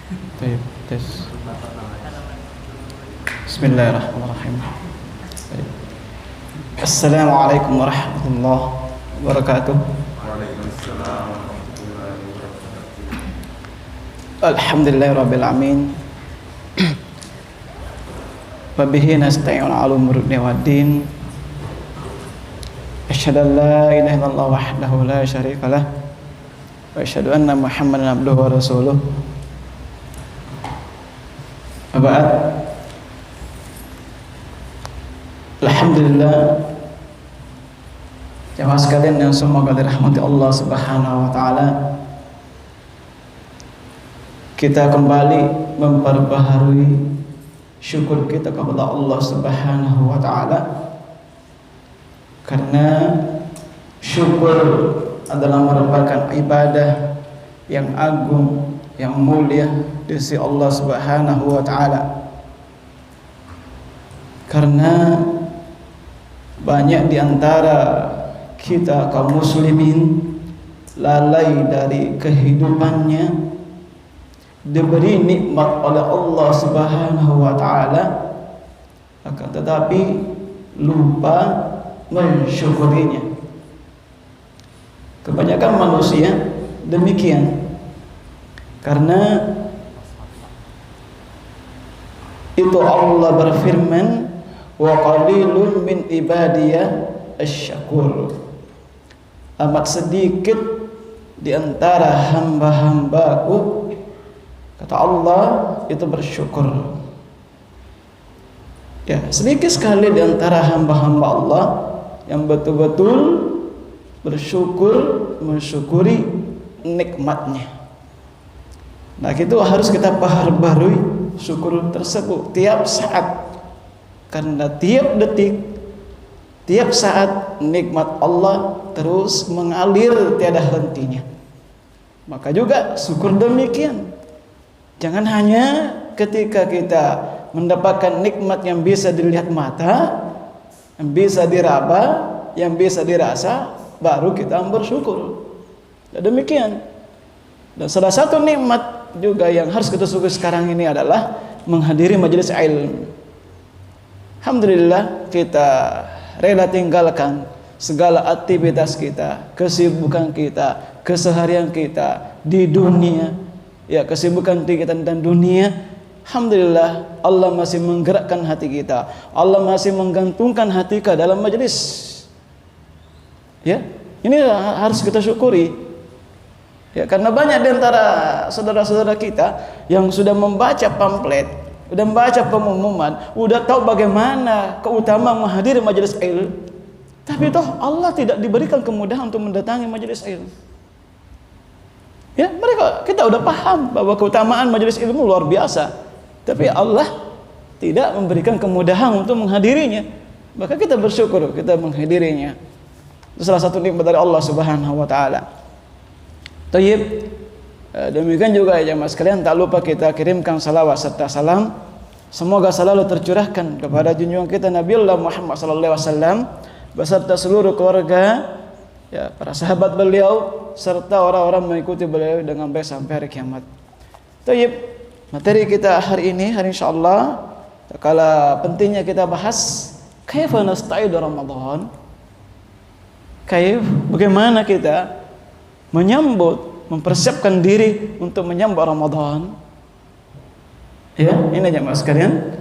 Baik, tes. Bismillahirrahmanirrahim. Baik. Assalamualaikum warahmatullahi wabarakatuh. Waalaikumsalam warahmatullahi wabarakatuh. Alhamdulillahirabbil alamin. Wa bihi nasta'inu 'ala umuri dunya waddin. Asyhadu an la ilaha illallah wahdahu la syarika lah wa asyhadu anna Muhammadan abduhu wa rasuluh. Ba'd. Alhamdulillah, jamaah sekalian yang semoga dirahmati Allah Subhanahu wa taala, kita kembali memperbaharui syukur kita kepada Allah Subhanahu wa taala, karena syukur adalah merupakan ibadah yang agung, yang mulia di sisi Allah Subhanahu wa taala. Karena banyak di antara kita kaum muslimin lalai dari kehidupannya, diberi nikmat oleh Allah Subhanahu wa taala, akan tetapi lupa mensyukurinya. Kebanyakan manusia demikian. Karena itu Allah berfirman, wa qalilun min ibadiyah asy-syakur. Amat sedikit di antara hamba-hambaku, kata Allah, itu bersyukur. Ya, sedikit sekali di antara hamba-hamba Allah yang betul-betul bersyukur, mensyukuri nikmatnya. Nah, itu harus kita perbaharui syukur tersebut tiap saat, karena tiap detik, tiap saat nikmat Allah terus mengalir tiada hentinya. Maka juga syukur demikian. Jangan hanya ketika kita mendapatkan nikmat yang bisa dilihat mata, yang bisa diraba, yang bisa dirasa, baru kita bersyukur. Dan demikian. Dan salah satu nikmat juga yang harus kita syukuri sekarang ini adalah menghadiri majelis ilmu. Alhamdulillah, kita rela tinggalkan segala aktivitas kita, kesibukan kita, keseharian kita di dunia, ya, kesibukan kita dan dunia. Alhamdulillah, Allah masih menggerakkan hati kita, Allah masih menggantungkan hati kita dalam majelis. Ya, ini harus kita syukuri. Ya, karena banyak di antara saudara-saudara kita yang sudah membaca pamflet, sudah membaca pengumuman, sudah tahu bagaimana keutamaan menghadiri majelis ilmu, tapi toh Allah tidak diberikan kemudahan untuk mendatangi majelis ilmu. Ya, kita udah paham bahwa keutamaan majelis ilmu luar biasa, tapi Allah tidak memberikan kemudahan untuk menghadirinya. Maka kita bersyukur kita menghadirinya. Itu salah satu nikmat dari Allah Subhanahu wa taala. Tayyib, demikian juga ya jemaah sekalian, tak lupa kita kirimkan salawat serta salam, semoga selalu tercurahkan kepada junjungan kita Nabiullah Muhammad sallallahu alaihi wasallam beserta seluruh keluarga, ya, para sahabat beliau serta orang-orang mengikuti beliau dengan baik sampai hari kiamat. Tayyib, materi kita hari ini, hari insyaallah, kala pentingnya kita bahas kaifa nasta'idu Ramadan. Bagaimana kita menyambut, mempersiapkan diri untuk menyambut Ramadan. Ya, ini jemaah sekalian.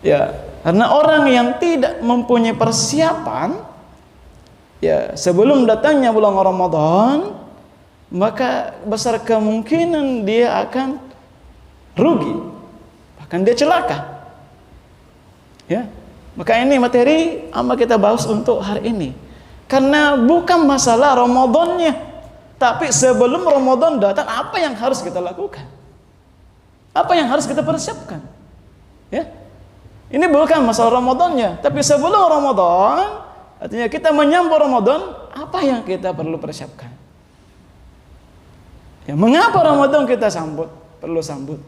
Ya, karena orang yang tidak mempunyai persiapan, ya, sebelum datangnya bulan Ramadan, maka besar kemungkinan dia akan rugi, bahkan dia celaka. Ya, maka ini materi amat kita bahas untuk hari ini. Karena bukan masalah Ramadannya, tapi sebelum Ramadan datang, apa yang harus kita lakukan? Apa yang harus kita persiapkan? Ya, ini bukan masalah Ramadannya, tapi sebelum Ramadan, artinya kita menyambut Ramadan, apa yang kita perlu persiapkan? Ya, mengapa Ramadan kita perlu sambut?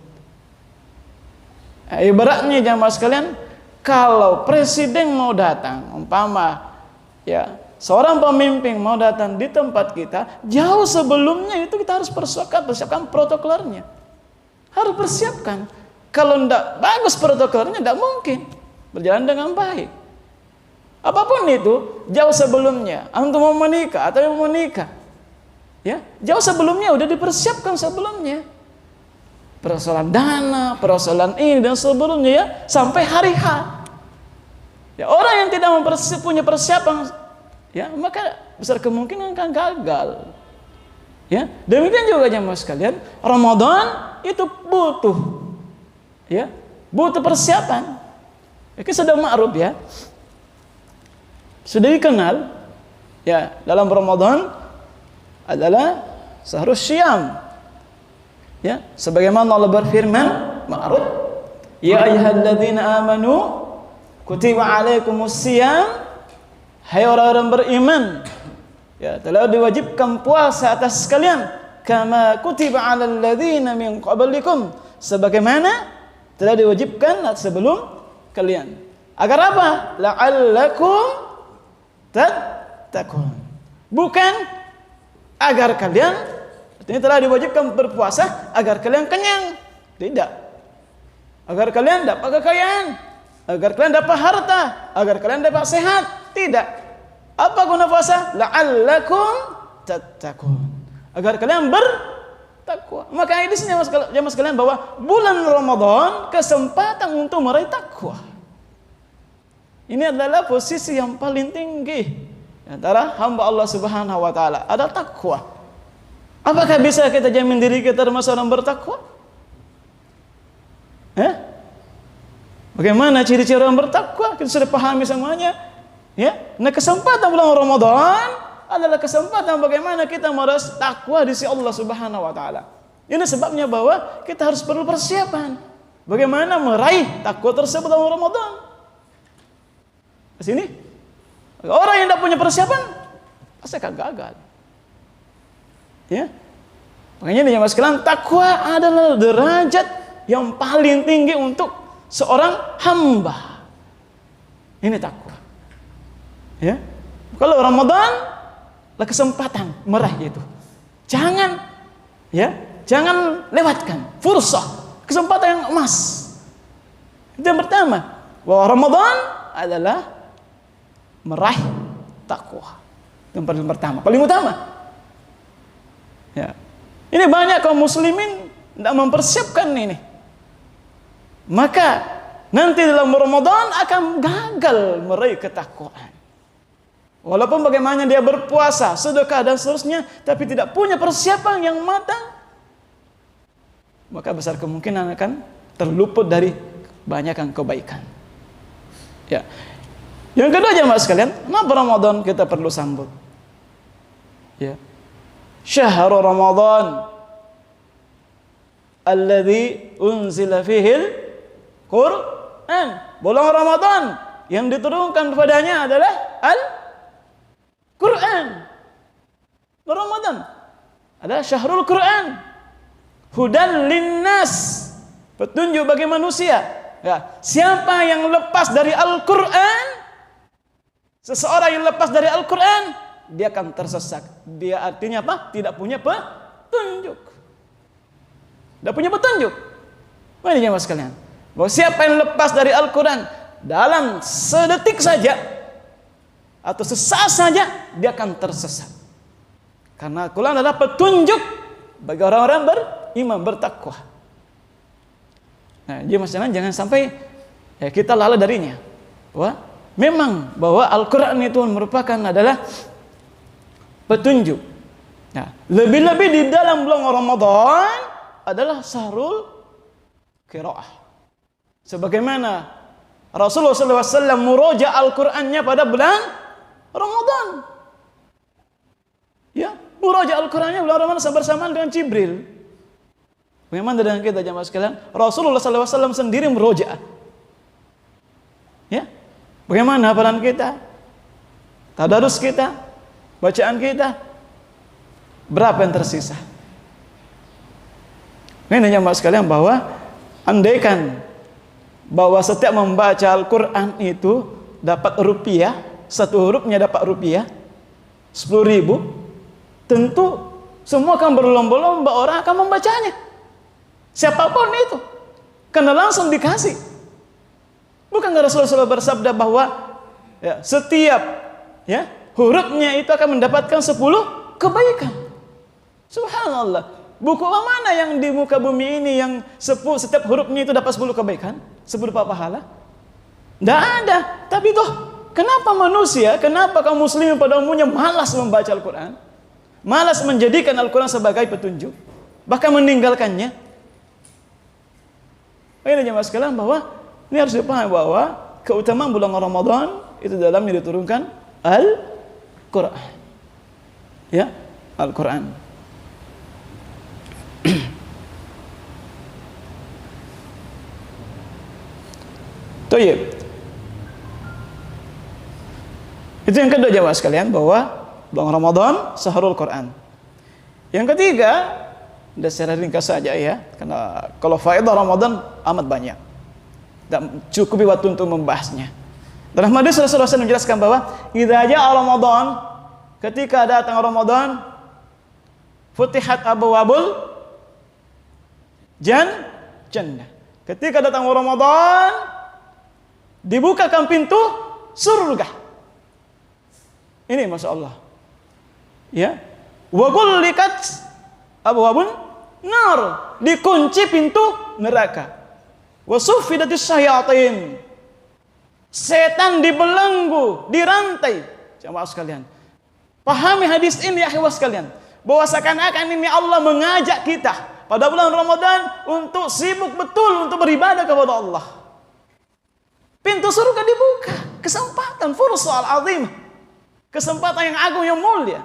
Ibaratnya jamaah sekalian, kalau presiden mau datang, umpama, ya, seorang pemimpin mau datang di tempat kita, jauh sebelumnya itu kita harus persiapkan protokolernya. Harus persiapkan. Kalau tidak bagus protokolnya, tidak mungkin berjalan dengan baik. Apapun itu, jauh sebelumnya, antum mau menikah atau yang mau menikah, ya, jauh sebelumnya udah dipersiapkan sebelumnya. Persoalan dana, persoalan ini dan sebelumnya, ya, sampai hari H. Ya, orang yang tidak punya persiapan, ya, maka besar kemungkinan akan gagal. Ya, demikian juga jemaah sekalian, Ramadan itu butuh, ya, butuh persiapan. Ini sudah ma'ruf, ya, sudah dikenal, ya, dalam Ramadan adalah sahrus syiyam, ya, sebagaimana Allah berfirman, ma'ruf, ya ayyuhalladzina amanu kutiba alaikumus syiyam, hai orang-orang beriman, ya, telah diwajibkan puasa atas kalian, kama kutiba alal ladzina min qablikum, sebagaimana telah diwajibkan sebelum kalian. Agar apa? La'allakum tattaqun. Bukan agar kalian, artinya telah diwajibkan berpuasa agar kalian kenyang. Tidak. Agar kalian dapat kekayaan, agar kalian dapat harta, agar kalian dapat sehat. Tidak. Apa guna puasa? La'allakum tattaqun. Agar kalian bertakwa. Maka di sini jemaah sekalian bahwa bulan Ramadan kesempatan untuk meraih takwa. Ini adalah posisi yang paling tinggi antara hamba Allah Subhanahu wa taala, ada takwa. Apakah bisa kita jamin diri kita termasuk orang bertakwa? Bagaimana ciri-ciri orang bertakwa? Kita sudah pahami semuanya. Ya, nah kesempatan bulan Ramadan adalah kesempatan bagaimana kita meraih takwa di sisi Allah Subhanahu wa taala. Ini sebabnya bahwa kita harus perlu persiapan. Bagaimana meraih takwa tersebut dalam Ramadan? Di sini orang yang tidak punya persiapan pasti akan gagal. Ya. Makanya nih jemaah sekalian, takwa adalah derajat yang paling tinggi untuk seorang hamba. Ini takwa. Ya. Kalau Ramadan lah kesempatan meraih itu. Jangan lewatkan fursah, kesempatan yang emas. Itu yang pertama, bahwa Ramadan adalah meraih takwa. Yang paling pertama, paling utama. Ya. Ini banyak kaum muslimin tidak mempersiapkan ini. Maka nanti dalam Ramadan akan gagal meraih ketakwaan. Walaupun bagaimana dia berpuasa, sedekah dan seterusnya, tapi tidak punya persiapan yang matang, maka besar kemungkinan akan terluput dari kebanyakan kebaikan. Ya. Yang kedua jemaah sekalian, kenapa Ramadan kita perlu sambut? Ya. Syahrul Ramadan alladzi unzila fihil Qur'an. Bulan Ramadan yang diturunkan kepadanya adalah Al-Qur'an. Ramadan adalah syahrul Qur'an. Hudan linnas, petunjuk bagi manusia. Ya, siapa yang lepas dari Al-Qur'an, seseorang yang lepas dari Al-Quran, dia akan tersesat. Dia artinya apa? Tidak punya petunjuk. Tidak punya petunjuk. Mana jemaah sekalian? Bahwa siapa yang lepas dari Al-Quran dalam sedetik saja atau sesaat saja, dia akan tersesat. Karena Al-Quran adalah petunjuk bagi orang-orang beriman, bertakwa. Nah, jemaah sekalian, jangan sampai kita lalai darinya. Wah, memang bahwa Al-Quran itu merupakan adalah petunjuk. Nah, lebih-lebih di dalam bulan Ramadan adalah sahrul qiraah. Sebagaimana Rasulullah SAW muroja Al-Qurannya pada bulan Ramadan. Ya, muroja Al-Qurannya bulan Ramadan bersamaan dengan Jibril. Bagaimana dengan kita jemaah sekalian? Rasulullah SAW sendiri muroja. Ya. Bagaimana hafalan kita? Tadarus kita? Bacaan kita? Berapa yang tersisa? Ini jemaah sekalian bahwa andaikan bahwa setiap membaca Al-Quran itu dapat rupiah, satu hurufnya dapat rupiah 10.000, tentu semua akan berlomba-lomba orang akan membacanya. Siapapun itu. Karena langsung dikasih. Bukankah Rasulullah bersabda bahwa ya, setiap ya, hurufnya itu akan mendapatkan 10 kebaikan. Subhanallah. Buku mana yang di muka bumi ini yang setiap hurufnya itu dapat 10 kebaikan? 10 pahala? Tidak ada. Tapi toh, kenapa manusia, kenapa kaum muslimin pada umumnya malas membaca Al-Quran? Malas menjadikan Al-Quran sebagai petunjuk. Bahkan meninggalkannya. Ini jemaah sekalian bahwa ini harus dipahami bahwa keutamaan bulan Ramadan itu dalamnya diturunkan Al-Quran. Ya, Al-Quran. Toyib. Itu yang kedua jemaah sekalian bahwa bulan Ramadan Syahrul Quran. Yang ketiga, dan secara ringkas saja ya, karena kalau faedah Ramadan amat banyak. Dan cukup waktu untuk membahasnya. Dalam hadis Rasulullah SAW menjelaskan bahwa idza jaa Ramadan, ketika datang Ramadan, futihat abwabul jannah. Ketika datang Ramadan, dibukakan pintu surga. Ini Masya Allah. Ya. Wa ghulliqat abwabun nar, dikunci pintu neraka. Wa suffidatis syayatin, setan dibelenggu, dirantai. Jemaah sekalian, pahami hadis ini ya ikhwah sekalian, bahwa seakan-akan ini Allah mengajak kita pada bulan Ramadan untuk sibuk betul untuk beribadah kepada Allah. Pintu surga dibuka, kesempatan fursal azim, kesempatan yang agung yang mulia.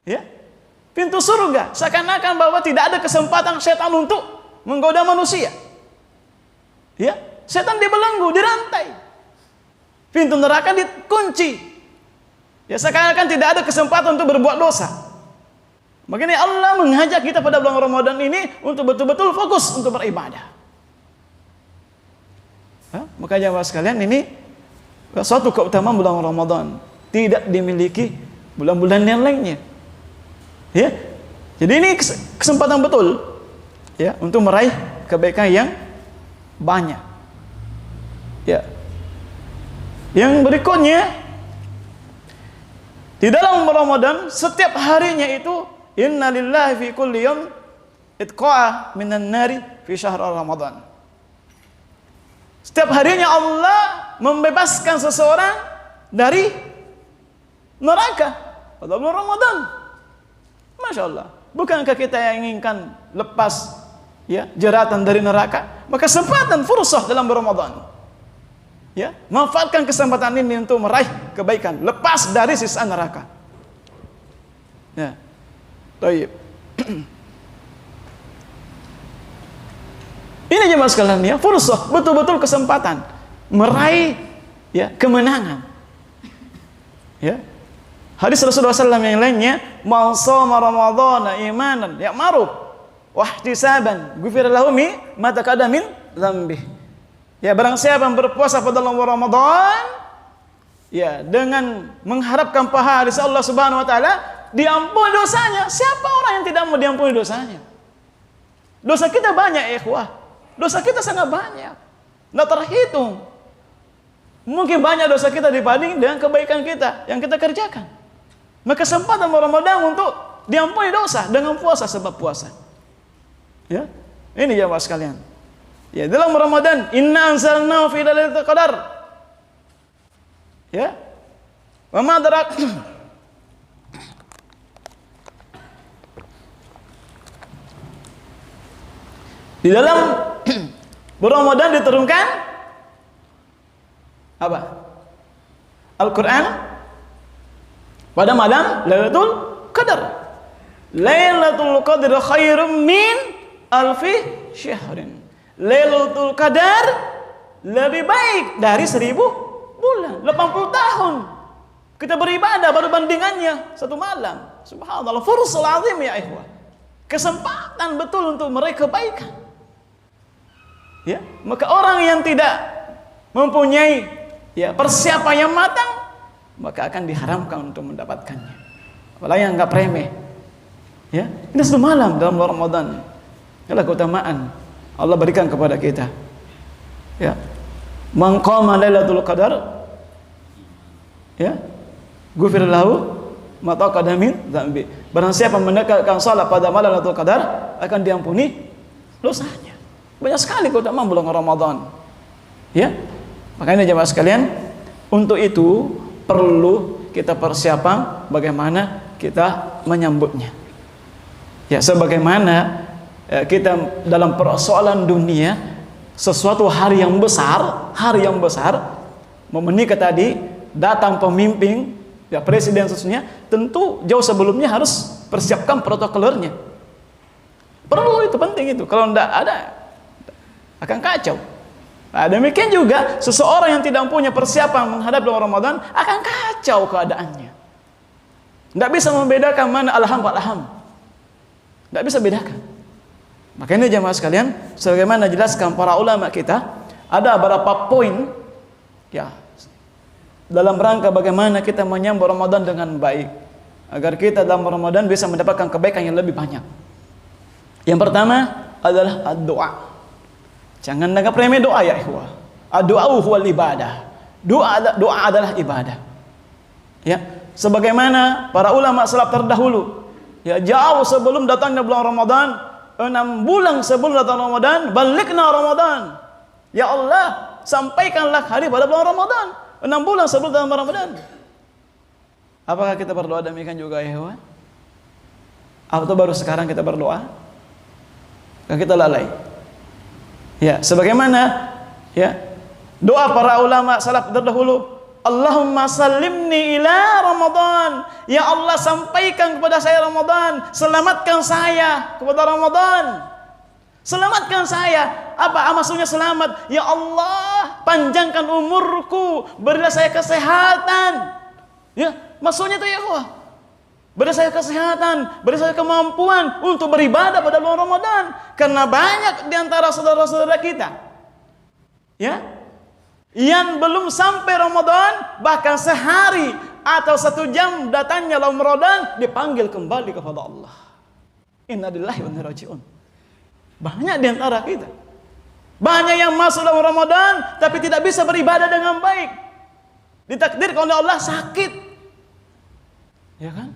Ya. Pintu surga seakan-akan bahwa tidak ada kesempatan setan untuk menggoda manusia. Ya, setan dibelenggu, dirantai. Pintu neraka dikunci. Ya, seakan-akan tidak ada kesempatan untuk berbuat dosa. Makanya Allah mengajak kita pada bulan Ramadan ini untuk betul-betul fokus untuk beribadah. Maka jemaah sekalian, ini suatu keutamaan bulan Ramadan, tidak dimiliki bulan-bulan yang lainnya. Ya. Jadi ini kesempatan betul ya untuk meraih kebaikan yang banyak. Ya. Yang berikutnya, di dalam Ramadan setiap harinya itu innalillahi fi kulli yawm itqa'a minan nari fi syahr Ramadan. Setiap harinya Allah membebaskan seseorang dari neraka pada bulan Ramadan. Masya Allah. Bukankah kita yang inginkan lepas ya jeratan dari neraka? Maka kesempatan fursah dalam Ramadan. Ya, manfaatkan kesempatan ini untuk meraih kebaikan, lepas dari sisa neraka. Ya. Baik. Ini jemaah sekalian ya, fursah, betul-betul kesempatan meraih ya kemenangan. Ya. Hadis Rasulullah SAW yang lainnya, "Man shoma Ramadhana imanan ya'maru wa ihtisaban, ghufira lahu ma taqaddama min dzambih." Ya, barang siapa yang berpuasa pada bulan Ramadan ya dengan mengharapkan pahala dari Allah Subhanahu wa taala, diampuni dosanya. Siapa orang yang tidak mau diampuni dosanya? Dosa kita banyak, ikhwah. Dosa kita sangat banyak. Enggak terhitung. Mungkin banyak dosa kita dibanding dengan kebaikan kita yang kita kerjakan. Maka kesempatan Ramadan untuk diampuni dosa dengan puasa, sebab puasa. Ya. Ini jemaah sekalian. Ya, dalam Ramadan, inna anzalnahu fi lailatul qadar. Ya. Wa ma darak di dalam bulan Ramadan diturunkan apa? Al-Quran pada malam Lailatul Qadar. Lailatul Qadar khairum min alfi syahrin. Lailatul Qadar lebih baik dari 1000 bulan. 80 tahun kita beribadah baru bandingannya satu malam. Subhanallah, fursul azim ya ikhwah. Kesempatan betul untuk meraih kebaikan. Ya, maka orang yang tidak mempunyai ya persiapan yang matang, maka akan diharamkan untuk mendapatkannya. Apalagi yang enggak remeh. Ya, ini satu malam dalam bulan Ramadan. Inilah keutamaan Allah berikan kepada kita. Ya. Man qama Lailatul Qadar, ya, ghufir lahu ma taqaddama min dzambi. Barang siapa mendekatkan salat pada malam Lailatul Qadar, akan diampuni dosanya. Banyak sekali keutamaan bulan Ramadan. Ya. Makanya jemaah sekalian, untuk itu perlu kita persiapan bagaimana kita menyambutnya. Ya, sebagaimana kita dalam persoalan dunia, sesuatu hari yang besar, menikah tadi, datang pemimpin, ya presiden khususnya, tentu jauh sebelumnya harus persiapkan protokolernya. Perlu, itu penting itu. Kalau tidak ada, akan kacau. Nah, demikian juga seseorang yang tidak punya persiapan menghadapi bulan Ramadan akan kacau keadaannya. Tidak bisa membedakan mana alham. Tidak bisa bedakan. Makanya jemaah sekalian, sebagaimana jelaskan para ulama kita, ada beberapa poin ya dalam rangka bagaimana kita menyambut Ramadan dengan baik, agar kita dalam Ramadan bisa mendapatkan kebaikan yang lebih banyak. Yang pertama adalah doa. Jangan anggap remeh doa ya ikhwah. Doa huwal ibadah. Doa adalah ibadah. Ya, sebagaimana para ulama salaf terdahulu, ya jauh sebelum datangnya bulan Ramadan, 6 bulan sebelum datang Ramadan, balikna Ramadan. Ya Allah, sampaikanlah hari pada bulan Ramadan. 6 bulan sebelum datang Ramadan. Apakah kita berdoa demikian juga ya ikhwan? Atau baru sekarang kita berdoa? Kan kita lalai. Ya, sebagaimana ya doa para ulama salaf terdahulu, Allahumma sallimni ila Ramadan. Ya Allah, sampaikan kepada saya Ramadan, selamatkan saya kepada Ramadan. Selamatkan saya. Apa maksudnya selamat? Ya Allah, panjangkan umurku, berilah saya kesehatan. Ya, maksudnya itu ya Allah. Beri saya kesehatan, beri saya kemampuan untuk beribadah pada bulan Ramadan. Karena banyak di antara saudara-saudara kita, ya, yang belum sampai Ramadan, bahkan sehari atau 1 jam datangnya Ramadan, dipanggil kembali kepada Allah. Inna lillahi wa inna ilaihi raji'un. Banyak di antara kita, banyak yang masuk dalam Ramadan tapi tidak bisa beribadah dengan baik. Ditakdirkan oleh Allah sakit, ya kan?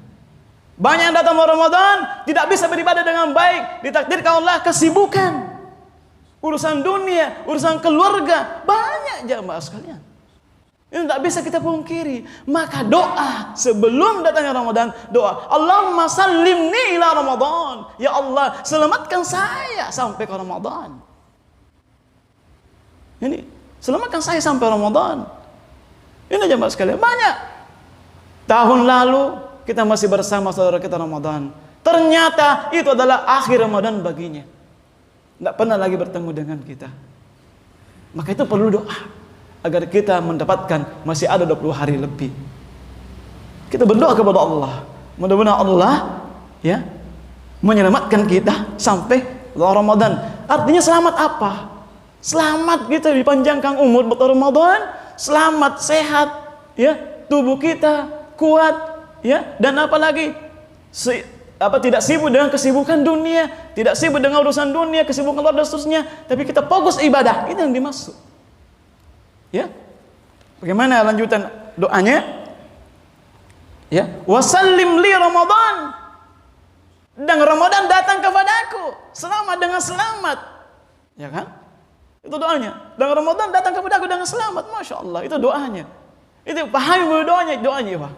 Banyak yang datang Ramadan tidak bisa beribadah dengan baik, ditakdirkan Allah kesibukan, urusan dunia, urusan keluarga, banyak jamaah sekalian. Ini tidak bisa kita pungkiri. Maka doa sebelum datangnya Ramadan, doa Allahumma sallimni ila Ramadan. Ya Allah, selamatkan saya sampai ke Ramadan. Ini, selamatkan saya sampai Ramadan. Ini jamaah sekalian, banyak. Tahun lalu kita masih bersama saudara kita Ramadan, ternyata itu adalah akhir Ramadan baginya. Tidak pernah lagi bertemu dengan kita. Maka itu perlu doa agar kita mendapatkan masih ada 20 hari lebih. Kita berdoa kepada Allah, mudah-mudahan Allah ya menyelamatkan kita sampai Ramadan. Artinya selamat apa? Selamat kita dipanjangkan umur betul Ramadan, selamat sehat ya, tubuh kita kuat ya, dan apalagi tidak sibuk dengan kesibukan dunia, tidak sibuk dengan urusan dunia, kesibukan luar dan seterusnya, tapi kita fokus ibadah. Itu yang dimaksud. Ya. Bagaimana lanjutan doanya? Ya, wasallim li Ramadan. Dan Ramadan datang kepadaku selamat dengan selamat. Ya kan? Itu doanya. Dan Ramadan datang kepadaku dengan selamat. Masya Allah, itu doanya. Itu pahami doanya, Pak.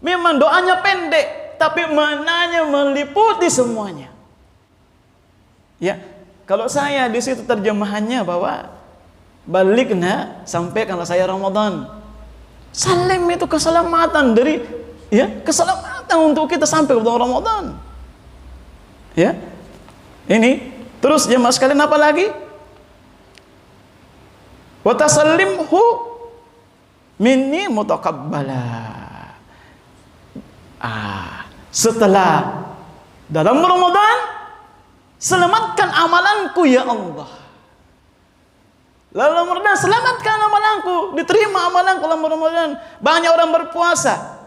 Memang doanya pendek, tapi maknanya meliputi semuanya. Ya, kalau saya di situ terjemahannya bahwa balikna, sampaikanlah saya Ramadan. Salim itu keselamatan dari ya, keselamatan untuk kita sampai ke Ramadan. Ya. Ini terus jemaah sekalian apa lagi? Wa tasallimhu minni mutaqabbala. Setelah dalam Ramadan, selamatkan amalanku ya Allah. Lalu Ramadan, selamatkan amalanku, diterima amalanku dalam Ramadan. Banyak orang berpuasa,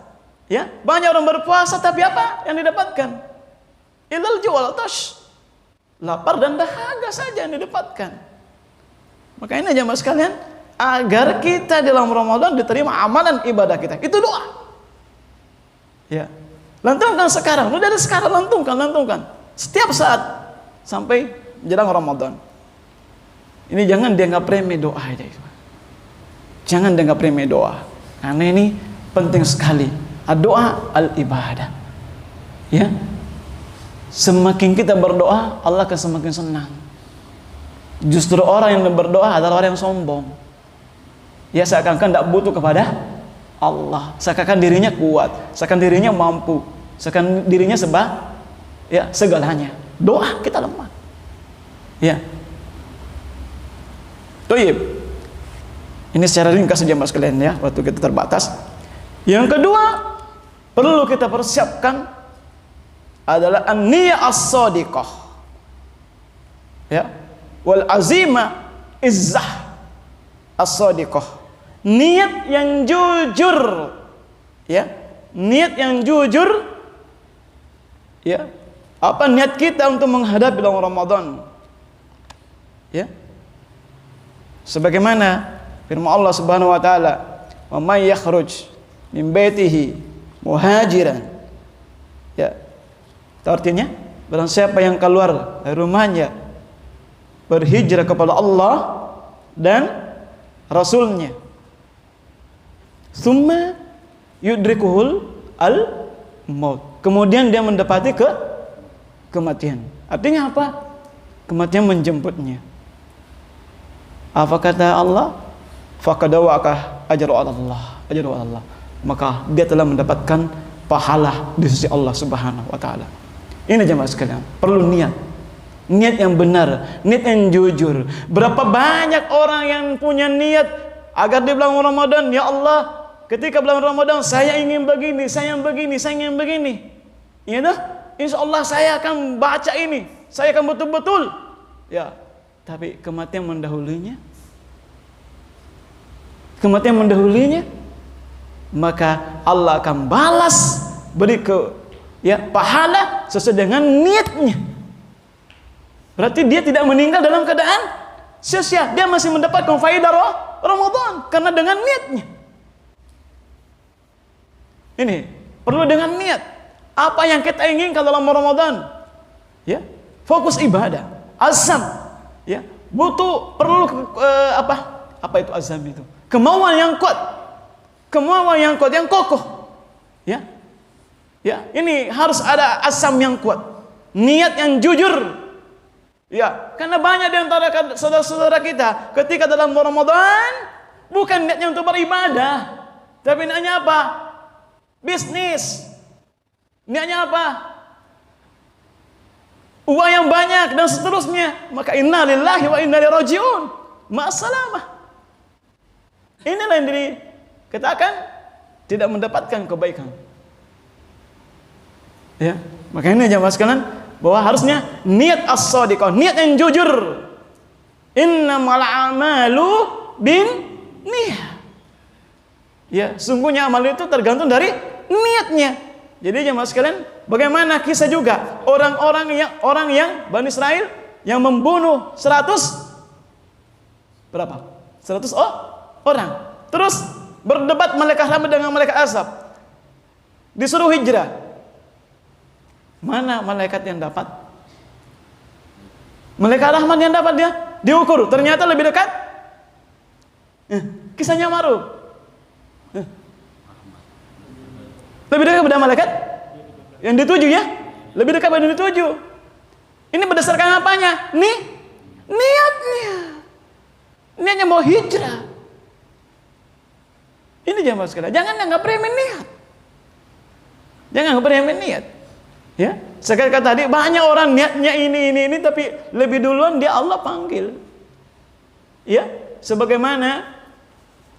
ya, banyak orang berpuasa, tapi apa yang didapatkan? Ilal jual tash, Lapar dan dahaga saja yang didapatkan. Makanya jamaah sekalian, agar kita dalam Ramadan diterima amalan ibadah kita, itu doa. Ya. Lantunkan sekarang, udah ada sekarang, lantunkan. Setiap saat sampai menjelang Ramadan. Ini jangan dianggap remeh doa aja. Jangan dianggap remeh doa. Karena ini penting sekali. Doa al-ibadah. Ya. Semakin kita berdoa, Allah akan semakin senang. Justru orang yang berdoa adalah orang yang sombong. Ya, seakan-akan tidak butuh kepada Allah. Seakan dirinya kuat, seakan dirinya mampu, seakan dirinya segalanya. Doa kita lemah. Ya. Toyib. Ini secara ringkas saja mas kalian ya, waktu kita terbatas. Yang kedua, perlu kita persiapkan adalah an-niyah as-shadiqah. Ya. Wal azima izzah as-shadiqah. Niat yang jujur. Ya. Niat yang jujur. Ya. Apa niat kita untuk menghadapi bulan Ramadan? Ya. Sebagaimana firman Allah Subhanahu wa taala, "Wa may yakhruj min baitihi muhajiran." Ya. Itu artinya, barang siapa yang keluar dari rumahnya berhijrah kepada Allah dan Rasulnya, summa yudrikuhul al-maut, kemudian dia mendapati kematian. Artinya apa? Kematian menjemputnya. Apa kata Allah? Faqad waqa'a ajru 'ala Allah. Maka dia telah mendapatkan pahala di sisi Allah Subhanahu wa taala. Ini jemaah sekalian, perlu niat. Niat yang benar, niat yang jujur. Berapa banyak orang yang punya niat agar di bulan Ramadan, ya Allah, ketika bulan Ramadan saya ingin begini, saya ingin begini. Ya dah, insyaallah saya akan baca ini, saya akan betul-betul. Ya, tapi kematian mendahulunya. Maka Allah akan balas beri pahala sesuai dengan niatnya. Berarti dia tidak meninggal dalam keadaan sia-sia. Dia masih mendapatkan faedah Ramadan karena dengan niatnya. Ini perlu dengan niat. Apa yang kita inginkan dalam Ramadan? Ya, fokus ibadah, azam. Ya, perlu apa itu azam itu? Kemauan yang kuat, yang kokoh. Ya, ini harus ada azam yang kuat, niat yang jujur. Ya, karena banyak di antara saudara-saudara kita ketika dalam Ramadan bukan niatnya untuk beribadah, tapi niatnya apa? Bisnis. Niatnya apa? Uang yang banyak dan seterusnya. Maka inna lillahi wa inna ilaihi raji'un. Ma'assalamah. Inilah yang dikatakan tidak mendapatkan kebaikan. Ya, makanya jamaah sekalian, bahwa harusnya niat as-shadiqah, niat yang jujur. Innamal a'malu binniyah. Ya, sungguhnya amal itu tergantung dari niatnya. Jadi jemaah sekalian, bagaimana kisah juga orang yang Bani Israel yang membunuh 100 berapa? 100 orang. Terus berdebat malaikat rahmat dengan malaikat azab. Disuruh hijrah. Mana malaikat yang dapat? Malaikat rahmat yang dapat dia diukur, ternyata lebih dekat. Kisahnya Ma'ruf. Lebih dekat pada malaikat yang dituju ya, lebih dekat pada yang dituju. Ini berdasarkan apanya? Niatnya mau hijrah. Ini jamaah sekalian, jangan anggap remeh niat. Jangan anggap remeh niat. Ya, sekali kata tadi banyak orang niatnya ini tapi lebih duluan dia Allah panggil. Ya, sebagaimana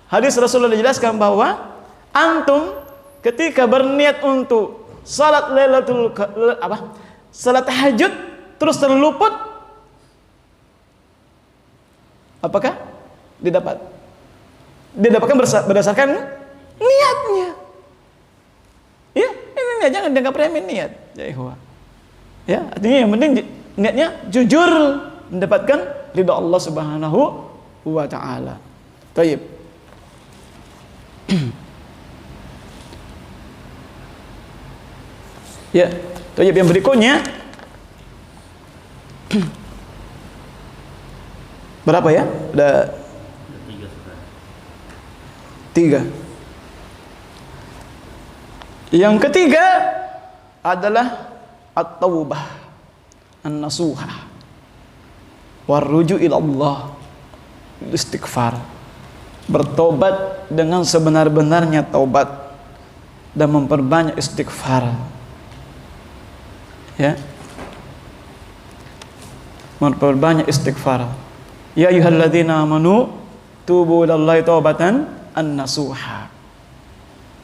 hadis Rasulullah jelaskan bahwa antum ketika berniat untuk salat salat tahajud terus terluput, apakah didapatkan berdasarkan niatnya? Ya, ini jangan dianggap remeh niat. Ya, artinya yang penting niatnya jujur mendapatkan ridha Allah Subhanahu wa taala. Baik. Ya, baik, yang berikutnya berapa ya? Ada 3. Yang ketiga adalah at-taubah an-nasuha warruju ila Allah, istighfar, bertobat dengan sebenar-benarnya taubat dan memperbanyak istighfar. Ya, memperbanyak istighfar. Ya ayyuhalladzina amanu tubu ilallahi taubatan an-nasuha.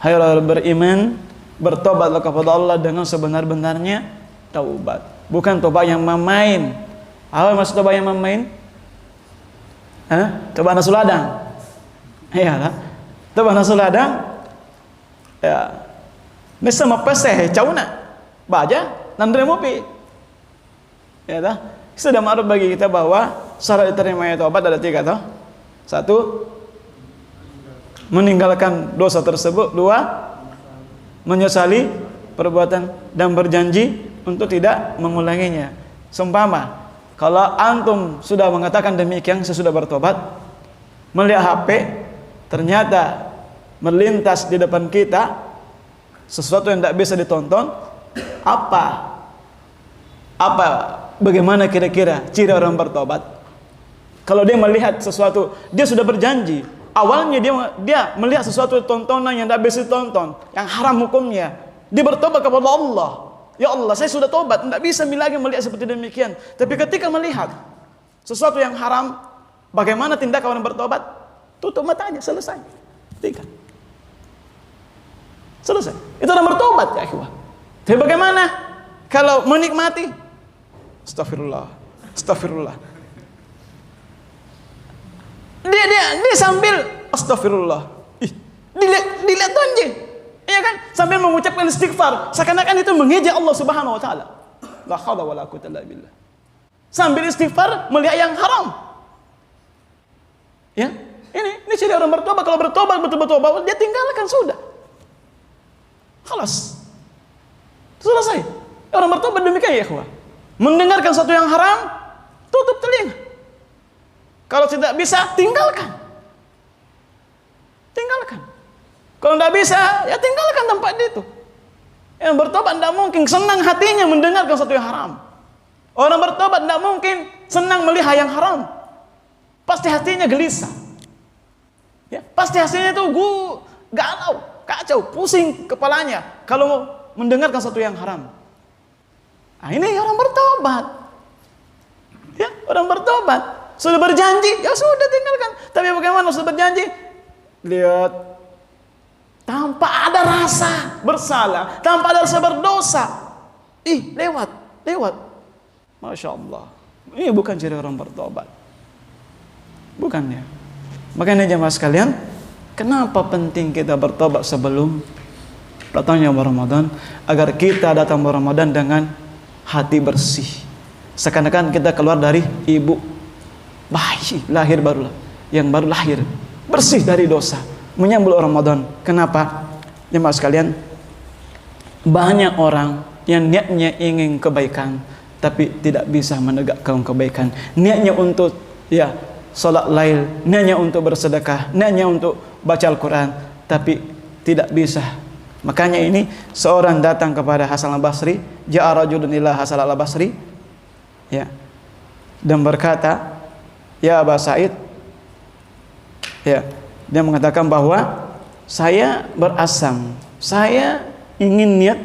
Hai orang beriman, bertobatlah kepada Allah dengan sebenar-benarnya taubat. Bukan tobat yang main. Apa maksud tobat yang main? Tobat nasul ladang. Iyalah. Tobat nasul ladang. Ya. Ni sama peseh cauna. Baja nandre mopi. Ya dah. Sudah ma'ruf bagi kita bahwa syarat diterimanya taubat ada 3 toh. 1, meninggalkan dosa tersebut. 2, menyesali perbuatan dan berjanji untuk tidak mengulanginya. Seumpama kalau antum sudah mengatakan demikian, saya sudah bertobat, melihat HP ternyata melintas di depan kita sesuatu yang tidak bisa ditonton, bagaimana kira-kira ciri orang bertobat? Kalau dia melihat sesuatu, dia sudah berjanji. Awalnya dia melihat sesuatu tontonan yang tidak bisa ditonton, yang haram hukumnya. Dia bertobat kepada Allah. Ya Allah, saya sudah tobat, tidak bisa lagi melihat seperti demikian. Tapi ketika melihat sesuatu yang haram, bagaimana tindakan orang bertobat? Tutup matanya, selesai. 3. Selesai. Itu orang bertobat ya ikhwah. Tapi bagaimana kalau menikmati? Astagfirullah. Dia sambil astagfirullah. Dilihat tonjing. Iya kan? Sambil mengucapkan istighfar, seakan-akan itu mengejek Allah Subhanahu wa taala. La haula wala quwwata illa billah. Sambil istighfar melihat yang haram. Ya, ini ciri orang bertobat. Kalau bertobat betul-betul dia tinggalkan sudah. Khalas. Selesai. Orang bertobat demikian ya ikhwah. Mendengarkan sesuatu yang haram, tutup telinga. Kalau tidak bisa, tinggalkan. Kalau tidak bisa, ya tinggalkan tempat itu. Yang bertobat tidak mungkin senang hatinya mendengarkan sesuatu yang haram. Orang bertobat tidak mungkin senang melihat yang haram. Pasti hatinya gelisah. Ya, pasti hatinya itu galau, kacau, pusing kepalanya kalau mendengarkan sesuatu yang haram. Nah, ini orang bertobat. Ya, orang bertobat. Sudah berjanji, ya sudah tinggalkan. Tapi bagaimana sudah berjanji? Lihat, tanpa ada rasa bersalah, tanpa ada rasa berdosa. Lewat. Masya Allah. Ini bukan ciri orang bertobat. Bukannya. Makanya jemaah sekalian, kenapa penting kita bertobat sebelum datangnya Ramadan? Agar kita datang Ramadan dengan hati bersih. Seakan-akan kita keluar dari ibu bayi yang baru lahir, bersih dari dosa, menyambut Ramadan. Kenapa? Jemaah sekalian, banyak orang yang niatnya ingin kebaikan tapi tidak bisa menegakkan kebaikan. Niatnya untuk salat lail, niatnya untuk bersedekah, niatnya untuk baca Al-Quran, tapi tidak bisa. Makanya ini seorang datang kepada Hasan al-Basri, ja'a rajulun ila Hasan al-Basri, dan berkata, ya Aba Sa'id, dia mengatakan bahwa saya berasam, saya ingin niat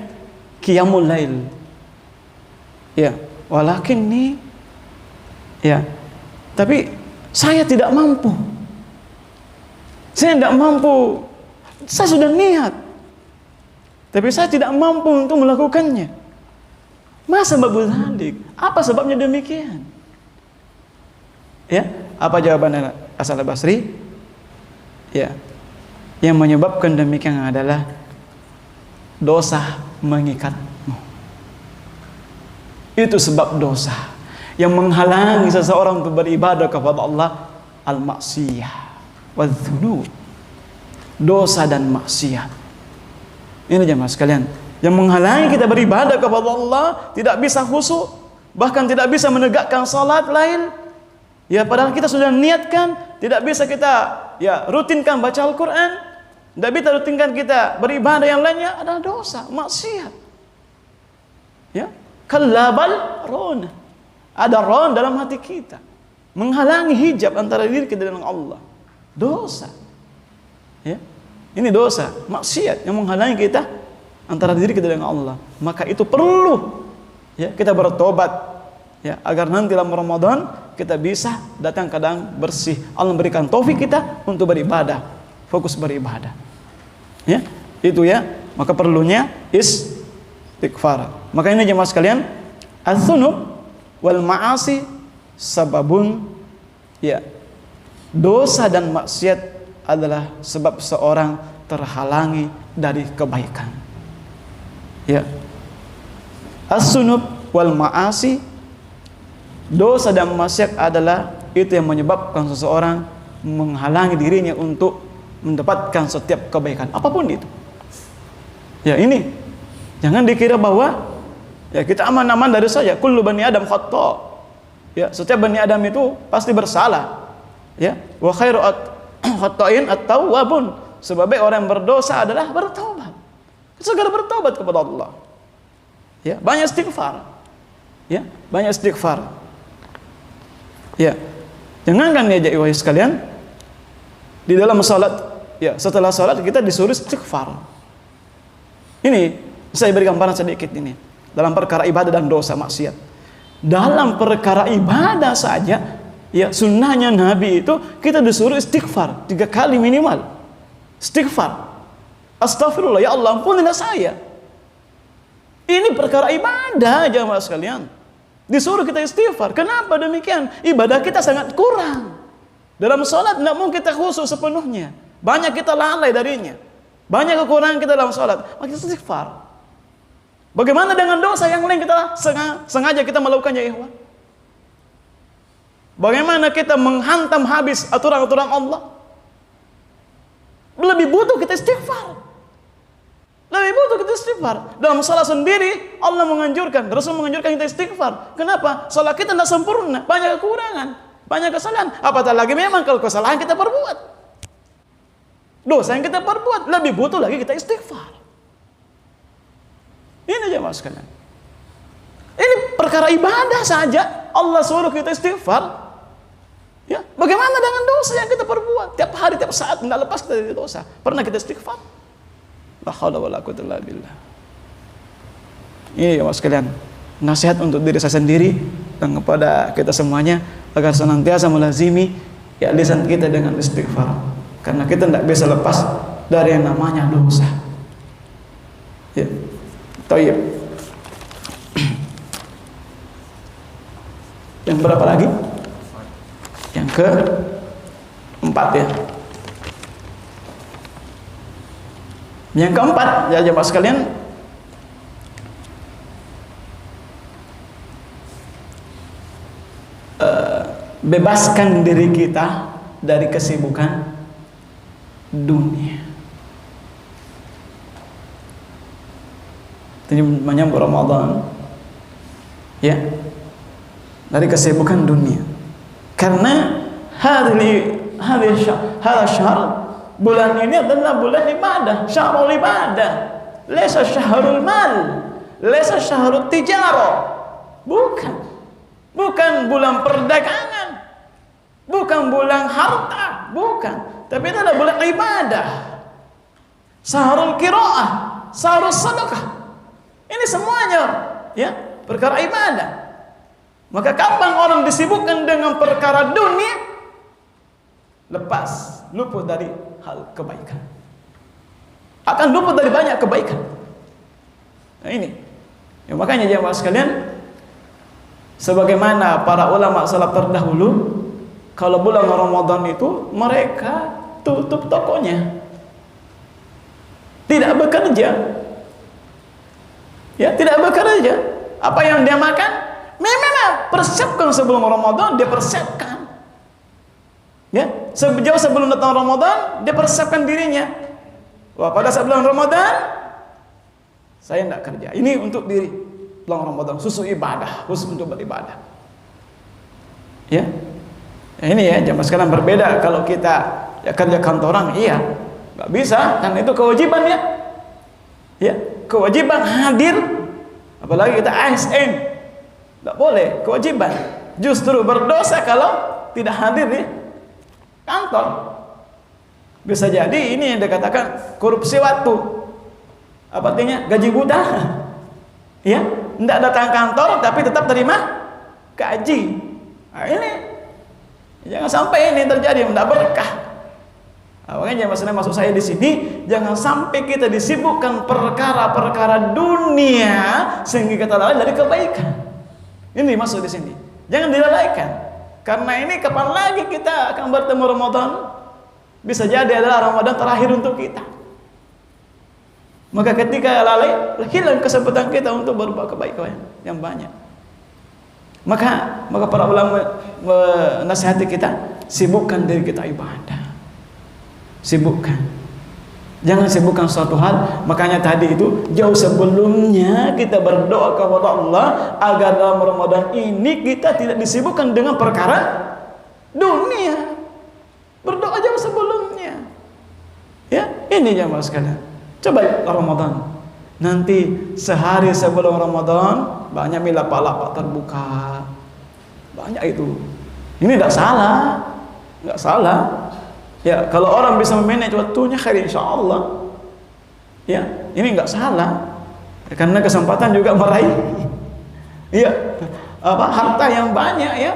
qiyamul lail. Walakin nih, tapi saya tidak mampu. Saya sudah niat, tapi saya tidak mampu untuk melakukannya. Masa babul halik? Apa sebabnya demikian? Apa jawaban Hasan al-Basri? Yang menyebabkan demikian adalah dosa mengikatmu. Itu sebab dosa. yang menghalangi seseorang untuk beribadah kepada Allah, al-maksiyah wadzunub, dosa dan maksiat. Ini jemaah sekalian, yang menghalangi kita beribadah kepada Allah, tidak bisa khusyuk, bahkan tidak bisa menegakkan salat lain. Ya, padahal kita sudah niatkan, tidak bisa kita rutinkan baca Al-Quran, tidak bisa rutinkan kita beribadah yang lainnya, adalah dosa, maksiat. Ya, kallabal ron, ada ron dalam hati kita, menghalangi hijab antara diri kita dengan Allah. Dosa. Ya, ini dosa, maksiat yang menghalangi kita antara diri kita dengan Allah. Maka itu perlu kita bertobat, agar nanti dalam Ramadan kita bisa datang kadang bersih. Allah memberikan taufik kita untuk beribadah, fokus beribadah. Ya, itu maka perlunya istighfar. Maka ini jemaah sekalian, az-dzunub wal ma'asi sababun, dosa dan maksiat adalah sebab seorang terhalangi dari kebaikan. As-dzunub wal ma'asi, dosa dan maksiat adalah itu yang menyebabkan seseorang menghalangi dirinya untuk mendapatkan setiap kebaikan apapun itu. Ini jangan dikira bahwa kita aman-aman dari saja. Kullu bani Adam khata'. Setiap bani Adam itu pasti bersalah. Wa khairu khata'in at-tawwabun. Sebab orang yang berdosa adalah bertaubat. Segera bertobat kepada Allah. Banyak istighfar. Banyak istighfar. Jangankan wahai sekalian, di dalam salat, setelah salat kita disuruh istighfar. Ini saya berikan gambaran sedikit ini dalam perkara ibadah dan dosa maksiat. Dalam perkara ibadah saja, sunnahnya Nabi itu kita disuruh istighfar 3 kali minimal. Istighfar, astagfirullah, ya Allah ampunilah saya. Ini perkara ibadah jemaah sekalian, disuruh kita istighfar. Kenapa demikian? Ibadah kita sangat kurang. Dalam sholat tidak mungkin kita khusyuk sepenuhnya, banyak kita lalai darinya, banyak kekurangan kita dalam sholat. Maka kita istighfar. Bagaimana dengan dosa yang lain kita sengaja kita melakukannya, ikhwan? Bagaimana kita menghantam habis aturan-aturan Allah? Lebih butuh kita istighfar. Lebih butuh kita istighfar. Dalam salat sendiri Allah menganjurkan, Rasul menganjurkan kita istighfar. Kenapa? Salat kita tidak sempurna, banyak kekurangan, banyak kesalahan. Apatah lagi memang kalau kesalahan kita perbuat, dosa yang kita perbuat, lebih butuh lagi kita istighfar. Ini jemaah sekalian, ini perkara ibadah saja Allah suruh kita istighfar. Bagaimana dengan dosa yang kita perbuat? Tiap hari, tiap saat, tidak lepas dari dosa. Pernah kita istighfar? La haula wala quwwata illa billah. Ini jemaah sekalian, nasihat untuk diri saya sendiri dan kepada kita semuanya agar senantiasa melazimi lisan kita dengan istighfar, karena kita tidak bisa lepas dari yang namanya dosa. Tayyib. Yang berapa lagi? Yang keempat Yang keempat jemaah sekalian, bebaskan diri kita dari kesibukan dunia. Ini menyambut Ramadan, dari kesibukan dunia. Karena hadha syahr, bulan ini adalah bulan ibadah, syahrul ibadah. Laisa syahrul mal, laisa syahrut tijarah. Bukan bulan perdagangan, bukan bulan harta, bukan. Tapi itu adalah bulan ibadah. Syahrul qiraah, syahrul sedekah. Ini semuanya perkara ibadah. Maka kapan orang disibukkan dengan perkara dunia, lepas, luput dari hal kebaikan, akan luput dari banyak kebaikan. Nah ini makanya jemaah sekalian, sebagaimana para ulama salaf terdahulu, kalau bulan Ramadan itu mereka tutup tokonya, tidak bekerja, tidak bekerja. Apa yang dia makan memang persiapkan sebelum Ramadan, dia persiapkan. Ya, sejauh sebelum datang Ramadan, dia persiapkan dirinya. Wah, pada saat bulan Ramadan saya tidak kerja. Ini untuk diri bulan Ramadan, khusus ibadah, khusus untuk beribadah. Ya. Nah, ini ya, zaman sekarang berbeda. Kalau kita ya kerja kantoran, iya, nggak bisa, kan itu kewajiban ya. Ya, kewajiban hadir. Apalagi kita ASN, nggak boleh, kewajiban. Justru berdosa kalau tidak hadir di kantor. Bisa jadi ini yang dikatakan korupsi waktu. Apa artinya? Gaji buta. Ya, tidak datang kantor tapi tetap terima gaji. Nah, ini jangan sampai ini terjadi, tidak berkah. Makanya maksudnya masuk saya di sini, jangan sampai kita disibukkan perkara-perkara dunia sehingga kita lalai dari kebaikan. Ini masuk di sini. Jangan dilalaikan. Karena ini kapan lagi kita akan bertemu Ramadan? Bisa jadi adalah Ramadan terakhir untuk kita. Maka ketika lalai, hilang kesempatan kita untuk berbuat kebaikan yang banyak. Maka para ulama menasihati kita, sibukkan diri kita ibadah. Sibukkan. Jangan sibukkan suatu hal. Makanya tadi itu jauh sebelumnya kita berdoa kepada Allah agar dalam Ramadan ini kita tidak disibukkan dengan perkara dunia. Berdoa jauh sebelumnya. Ya, ini jamaah sekalian. Coba Ramadan. Nanti sehari sebelum Ramadan banyak lapak-lapak terbuka. Banyak itu. Ini tidak salah. Tidak salah. Ya, kalau orang bisa memanage waktunya khair insyaallah. Ya, ini enggak salah. Karena kesempatan juga meraih harta yang banyak ya.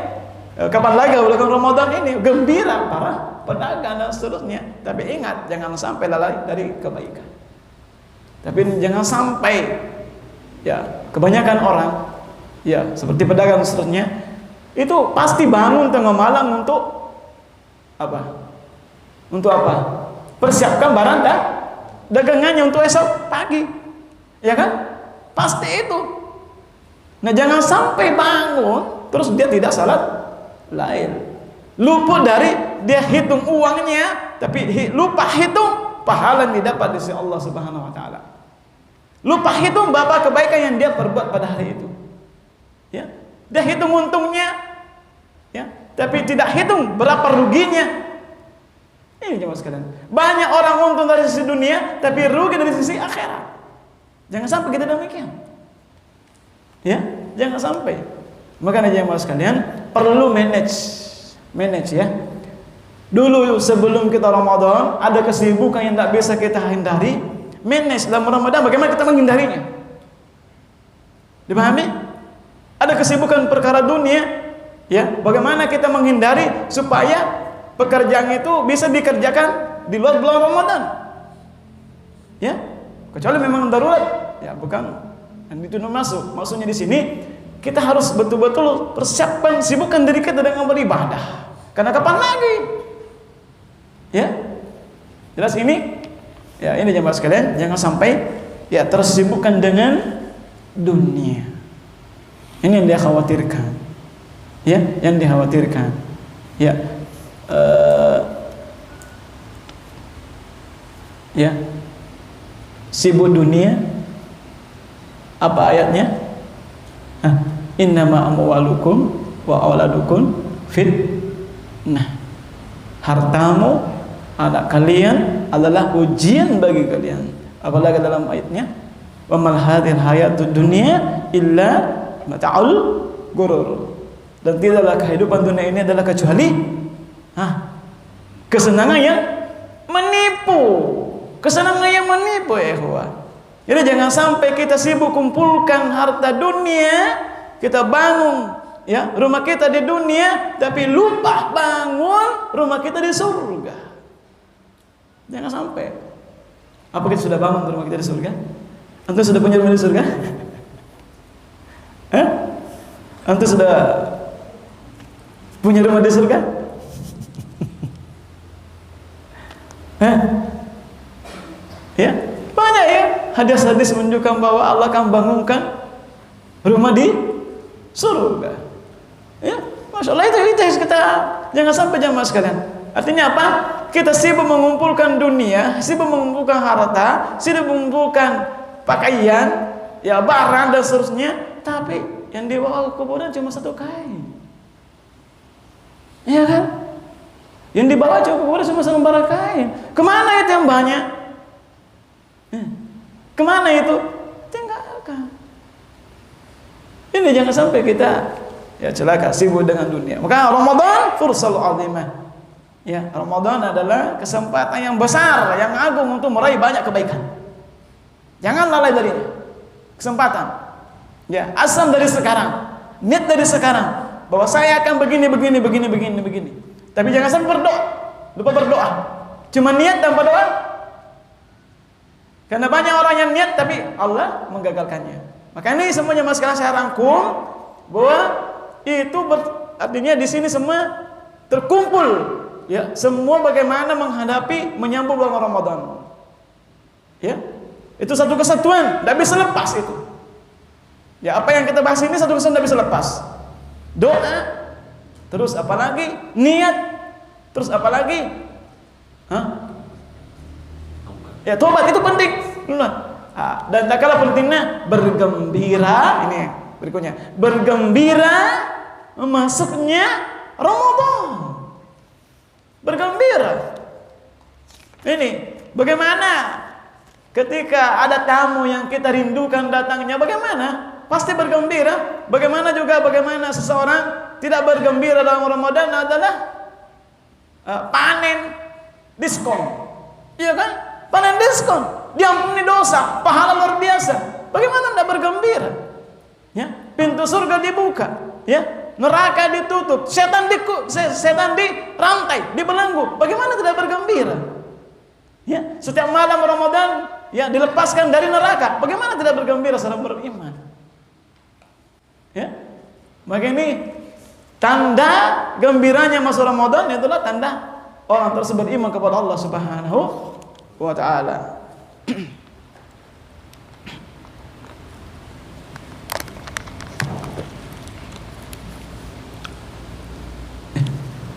Kapan lagi bulan Ramadan ini gembira para pedagang dan seterusnya. Tapi ingat, jangan sampai lalai dari kebaikan. Tapi jangan sampai ya kebanyakan orang ya seperti pedagang dan seterusnya itu pasti bangun tengah malam untuk apa? Untuk apa? Persiapkan barang dagangannya untuk esok pagi. Ya kan? Pasti itu. Nah, jangan sampai bangun terus dia tidak salat lain. Lupa dari dia hitung uangnya, tapi lupa hitung pahala yang didapat di sisi Allah Subhanahu wa taala. Lupa hitung berapa kebaikan yang dia perbuat pada hari itu. Ya. Dia hitung untungnya. Ya, tapi tidak hitung berapa ruginya. Ini jemaah sekalian. Banyak orang untung dari sisi dunia tapi rugi dari sisi akhirat. Jangan sampai kita demikian. Ya, jangan sampai. Makanya jemaah sekalian perlu manage ya. Dulu sebelum kita Ramadan ada kesibukan yang tak bisa kita hindari. Manage dalam Ramadan bagaimana kita menghindarinya. Dipahami? Ada kesibukan perkara dunia ya, bagaimana kita menghindari supaya pekerjaan itu bisa dikerjakan di luar bulan Ramadan. Ya, kecuali memang darurat. Ya, bukan itu masuk. Maksudnya di sini kita harus betul-betul persiapkan, sibukkan diri kita dengan beribadah. Karena kapan lagi? Ya. Jelas ini? Ya, ini jemaah sekalian, jangan sampai ya tersibukkan dengan dunia. Ini yang dia khawatirkan. Ya, yang dikhawatirkan. Ya. Ya, sibuk dunia. Apa ayatnya? Innama amwalukum wa auladukum fitnah. Hartamu, anak kalian adalah ujian bagi kalian. Apalagi dalam ayatnya, wa mal hadhil hayatud dunya illa mata'ul ghurur. Dan tidaklah kehidupan dunia ini adalah kecuali kesenangan yang menipu. Kesenangan yang menipu ya ikhwah. Jadi jangan sampai kita sibuk kumpulkan harta dunia, kita bangun ya rumah kita di dunia tapi lupa bangun rumah kita di surga. Jangan sampai. Apa kita sudah bangun rumah kita di surga? Antum sudah punya rumah di surga? Antum sudah punya rumah di surga? Ya, banyak ya hadis-hadis menunjukkan bahwa Allah akan bangunkan rumah di surga. Ya, Masya Allah, itu kita jangan sampai jamaah sekalian. Artinya apa? Kita sibuk mengumpulkan dunia, sibuk mengumpulkan harta, sibuk mengumpulkan pakaian, ya barang dan seterusnya, tapi yang dibawa ke kuburan cuma satu kain. Iya kan? Yang dibawa ke kuburan cuma selembar kain. Kemana itu yang banyak? Kemana itu? Tinggalkan. Ini jangan sampai kita ya celaka, sibuk dengan dunia. Maka Ramadan fursal azimah. Ya, Ramadan adalah kesempatan yang besar, yang agung untuk meraih banyak kebaikan. Jangan lalai darinya. Kesempatan. Ya, asam dari sekarang, niat dari sekarang bahwa saya akan begini. Tapi jangan sampai berdoa, lupa berdoa. Cuma niat tanpa doa. Karena banyak orang yang niat tapi Allah menggagalkannya. Maka ini semuanya sekarang saya rangkum bahwa itu artinya di sini semua terkumpul. Ya, semua bagaimana menghadapi menyambut bulan Ramadan. Ya, itu satu kesatuan, tidak bisa lepas itu. Ya, apa yang kita bahas ini satu kesatuan tidak bisa lepas. Doa, terus apalagi niat, terus apalagi, ya tobat itu penting. Dan tak kalah pentingnya bergembira. Ini berikutnya, bergembira masuknya Ramadan. Bergembira. Ini bagaimana ketika ada tamu yang kita rindukan datangnya, bagaimana? Pasti bergembira. Bagaimana seseorang tidak bergembira dalam Ramadan adalah panen diskon. Iya kan? Panen diskon, diampuni dosa, pahala luar biasa. Bagaimana tidak bergembira? Ya, pintu surga dibuka, ya. Neraka ditutup, setan dirantai, dibelenggu. Bagaimana tidak bergembira? Ya, setiap malam Ramadan ya dilepaskan dari neraka. Bagaimana tidak bergembira seorang beriman? Ya. Maka ini tanda gembiranya masuk Ramadan itulah tanda orang tersebut beriman kepada Allah Subhanahu wa taala.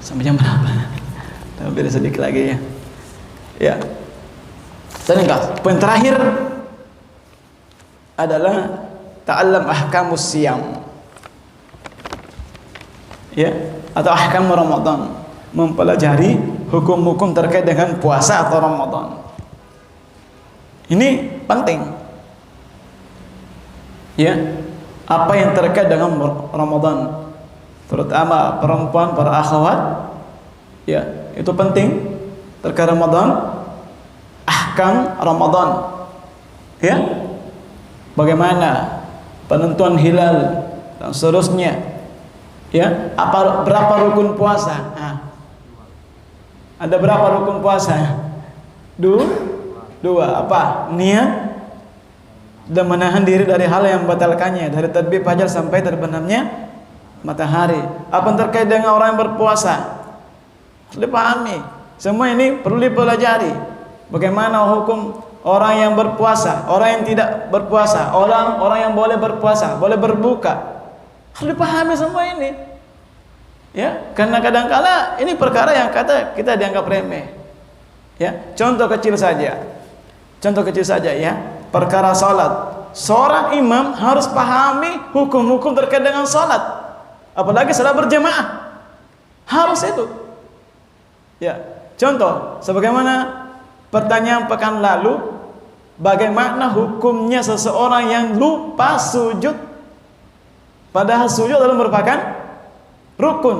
Sampai jam berapa? Beda sedikit lagi ya. Ya. Dan poin terakhir adalah ta'allam ahkamus siyam. Ya, atau ahkam Ramadan, mempelajari hukum-hukum terkait dengan puasa atau Ramadan. Ini penting. Ya, apa yang terkait dengan Ramadan, terutama perempuan, para akhwat, ya itu penting terkait Ramadan, ahkam Ramadan, ya bagaimana penentuan hilal dan seterusnya, ya berapa rukun puasa, ada berapa rukun puasa? Dua, apa? Niat dan menahan diri dari hal yang membatalkannya, dari terbit fajar sampai terbenamnya matahari. Apa yang terkait dengan orang yang berpuasa harus dipahami. Semua ini perlu dipelajari. Bagaimana hukum orang yang berpuasa, orang yang tidak berpuasa, orang yang boleh berpuasa, boleh berbuka, harus dipahami semua ini. Ya, karena kadang-kala ini perkara yang kita dianggap remeh. Ya, contoh kecil saja ya, perkara salat. Seorang imam harus pahami hukum-hukum terkait dengan salat. Apalagi salat berjamaah. Harus itu. Ya, contoh sebagaimana pertanyaan pekan lalu, bagaimana hukumnya seseorang yang lupa sujud padahal sujud adalah merupakan rukun.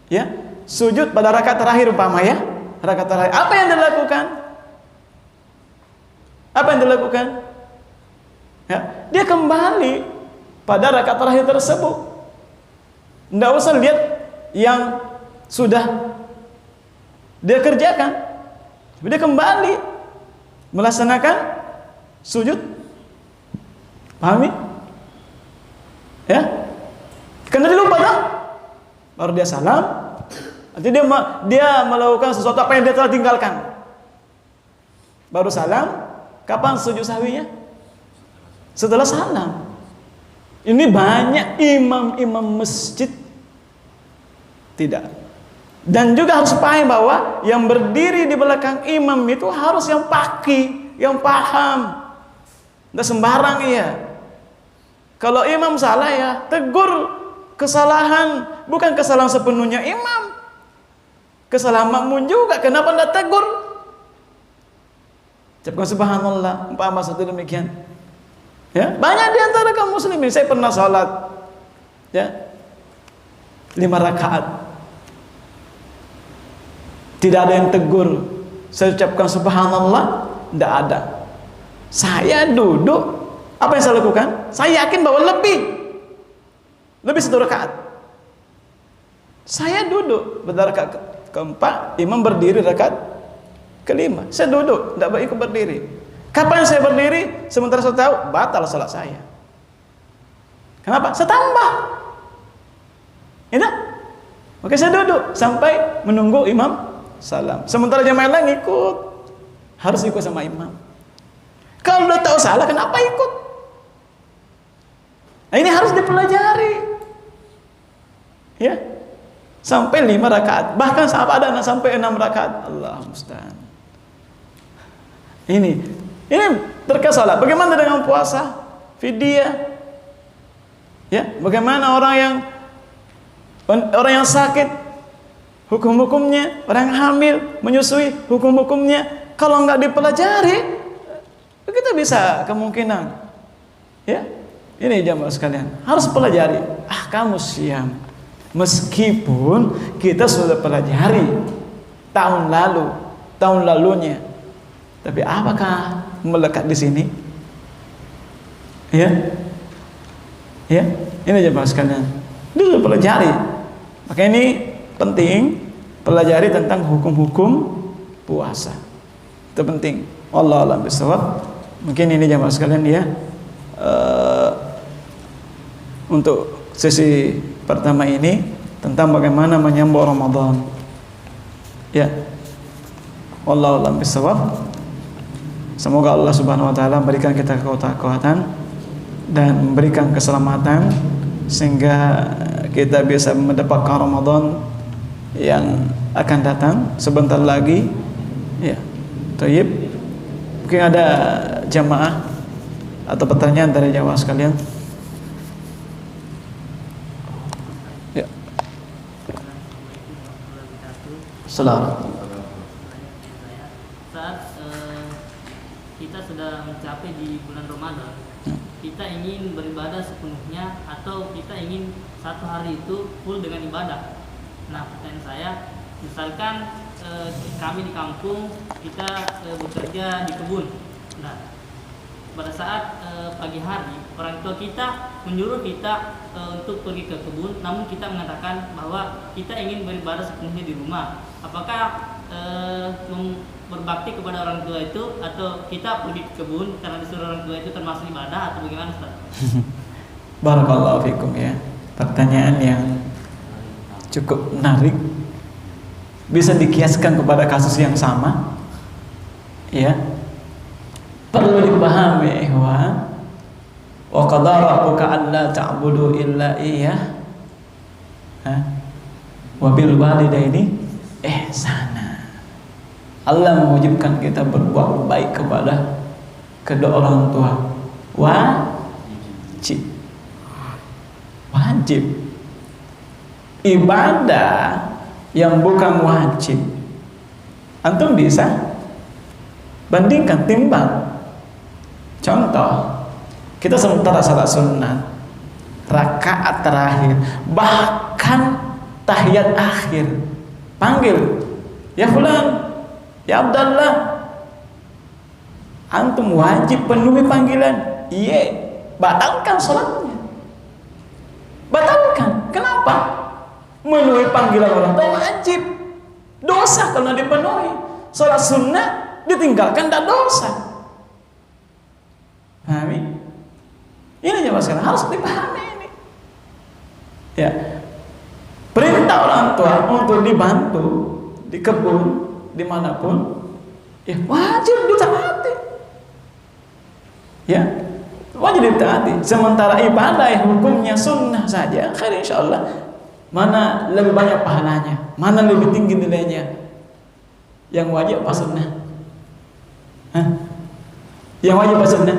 Ya, sujud pada rakaat terakhir umpama ya, rakaat terakhir. Apa yang dilakukan? Ya, dia kembali pada rakaat terakhir tersebut. Tidak usah lihat yang sudah dia kerjakan, dia kembali melaksanakan sujud. Pahami? Ya, karena dia lupa dah. Baru dia salam. Nanti dia melakukan sesuatu apa yang dia telah tinggalkan. Baru salam. Kapan sujud sahwinya? Setelah salam. Ini banyak imam-imam masjid tidak. Dan juga harus paham bahwa yang berdiri di belakang imam itu harus yang faqih, yang paham. Tidak sembarang iya. Kalau imam salah ya tegur kesalahan, bukan kesalahan sepenuhnya imam. Kesalahan makmum juga, kenapa tidak tegur? Ucapkan subhanallah, umpama satu demikian. Ya, banyak di antara kaum muslimin, saya pernah salat ya 5 rakaat. Tidak ada yang tegur. Saya ucapkan subhanallah, tidak ada. Saya duduk, apa yang saya lakukan? Saya yakin bahwa lebih 1 rakaat. Saya duduk pada rakaat keempat, imam berdiri rakaat kelima. Saya duduk, tidak ikut berdiri. Kapan saya berdiri? Sementara saya tahu batal salat saya. Kenapa? Saya tambah. Ini, oke saya duduk sampai menunggu imam salam. Sementara jamaah lain ikut, harus ikut sama imam. Kalau udah tahu salah, kenapa ikut? Nah, ini harus dipelajari. Ya, sampai 5 rakaat, bahkan ada anak sampai 6 rakaat. Allah musta'an. Ini terkait salat. Bagaimana dengan puasa? Fidyah. Ya, bagaimana orang yang sakit, hukum-hukumnya, orang yang hamil, menyusui, hukum-hukumnya. Kalau nggak dipelajari, kita bisa kemungkinan, ya, ini jamaah sekalian, harus pelajari ahkamus syiyam. Meskipun kita sudah pelajari tahun lalunya, tapi apakah melekat di sini? Ya, ini jamaah sekalian, itu sudah pelajari. Maka ini penting, pelajari tentang hukum-hukum puasa. Itu penting. Wallahu a'lam bishawab. Mungkin ini jamaah sekalian ya, untuk sesi pertama ini tentang bagaimana menyambut Ramadan. Ya, wallahu a'lam bishawab. Semoga Allah Subhanahu wa taala memberikan kita kekuatan dan memberikan keselamatan sehingga kita bisa mendapatkan Ramadan yang akan datang sebentar lagi. Ya, thayyib. Mungkin ada jamaah atau pertanyaan dari jamaah sekalian. Ya. Selamat. Saat kita sudah mencapai di bulan Ramadan, kita ingin beribadah sepenuhnya atau kita ingin satu hari itu full dengan ibadah. Nah, pertanyaan saya, misalkan kami di kampung, kita bekerja di kebun. Nah, pada saat pagi hari orang tua kita menyuruh kita untuk pergi ke kebun, namun kita mengatakan bahwa kita ingin beribadah sepenuhnya di rumah. Apakah berbakti kepada orang tua itu atau kita pergi ke kebun karena disuruh orang tua itu termasuk ibadah atau bagaimana, Ustaz? Barakallahu fikum ya. Pertanyaan yang cukup menarik. Bisa dikiaskan kepada kasus yang sama. Ya. Perlu dipahami ihwan. Wa qadara rabbuka alla ta'budu illa iyyah. Wa bil walidaini ihsana. Allah mewajibkan kita berbuat baik kepada kedua orang tua. Wajib. Ibadah yang bukan wajib, antum bisa bandingkan, timbang. Contoh, kita sementara salat sunat rakaat terakhir, bahkan tahiyat akhir, panggil, ya fulan, ya Abdallah, antum wajib penuhi panggilan. Iya, batalkan salatnya, batalkan. Kenapa? Memenuhi panggilan orang tua wajib. Dosa kalau dipenuhi. Salat sunnah ditinggalkan dan dosa. Pahami? Ini jemaah sekalian, harus dipahami ini. Ya. Perintah orang tua untuk dibantu di kebun dimanapun, ya wajib ditaati. Ya, wajib ditaati. Sementara ibadah yang hukumnya sunnah saja, khair insyaallah. Mana lebih banyak pahalanya? Mana lebih tinggi nilainya? Yang wajib apa sunnah? Hah? Yang wajib apa sunnah?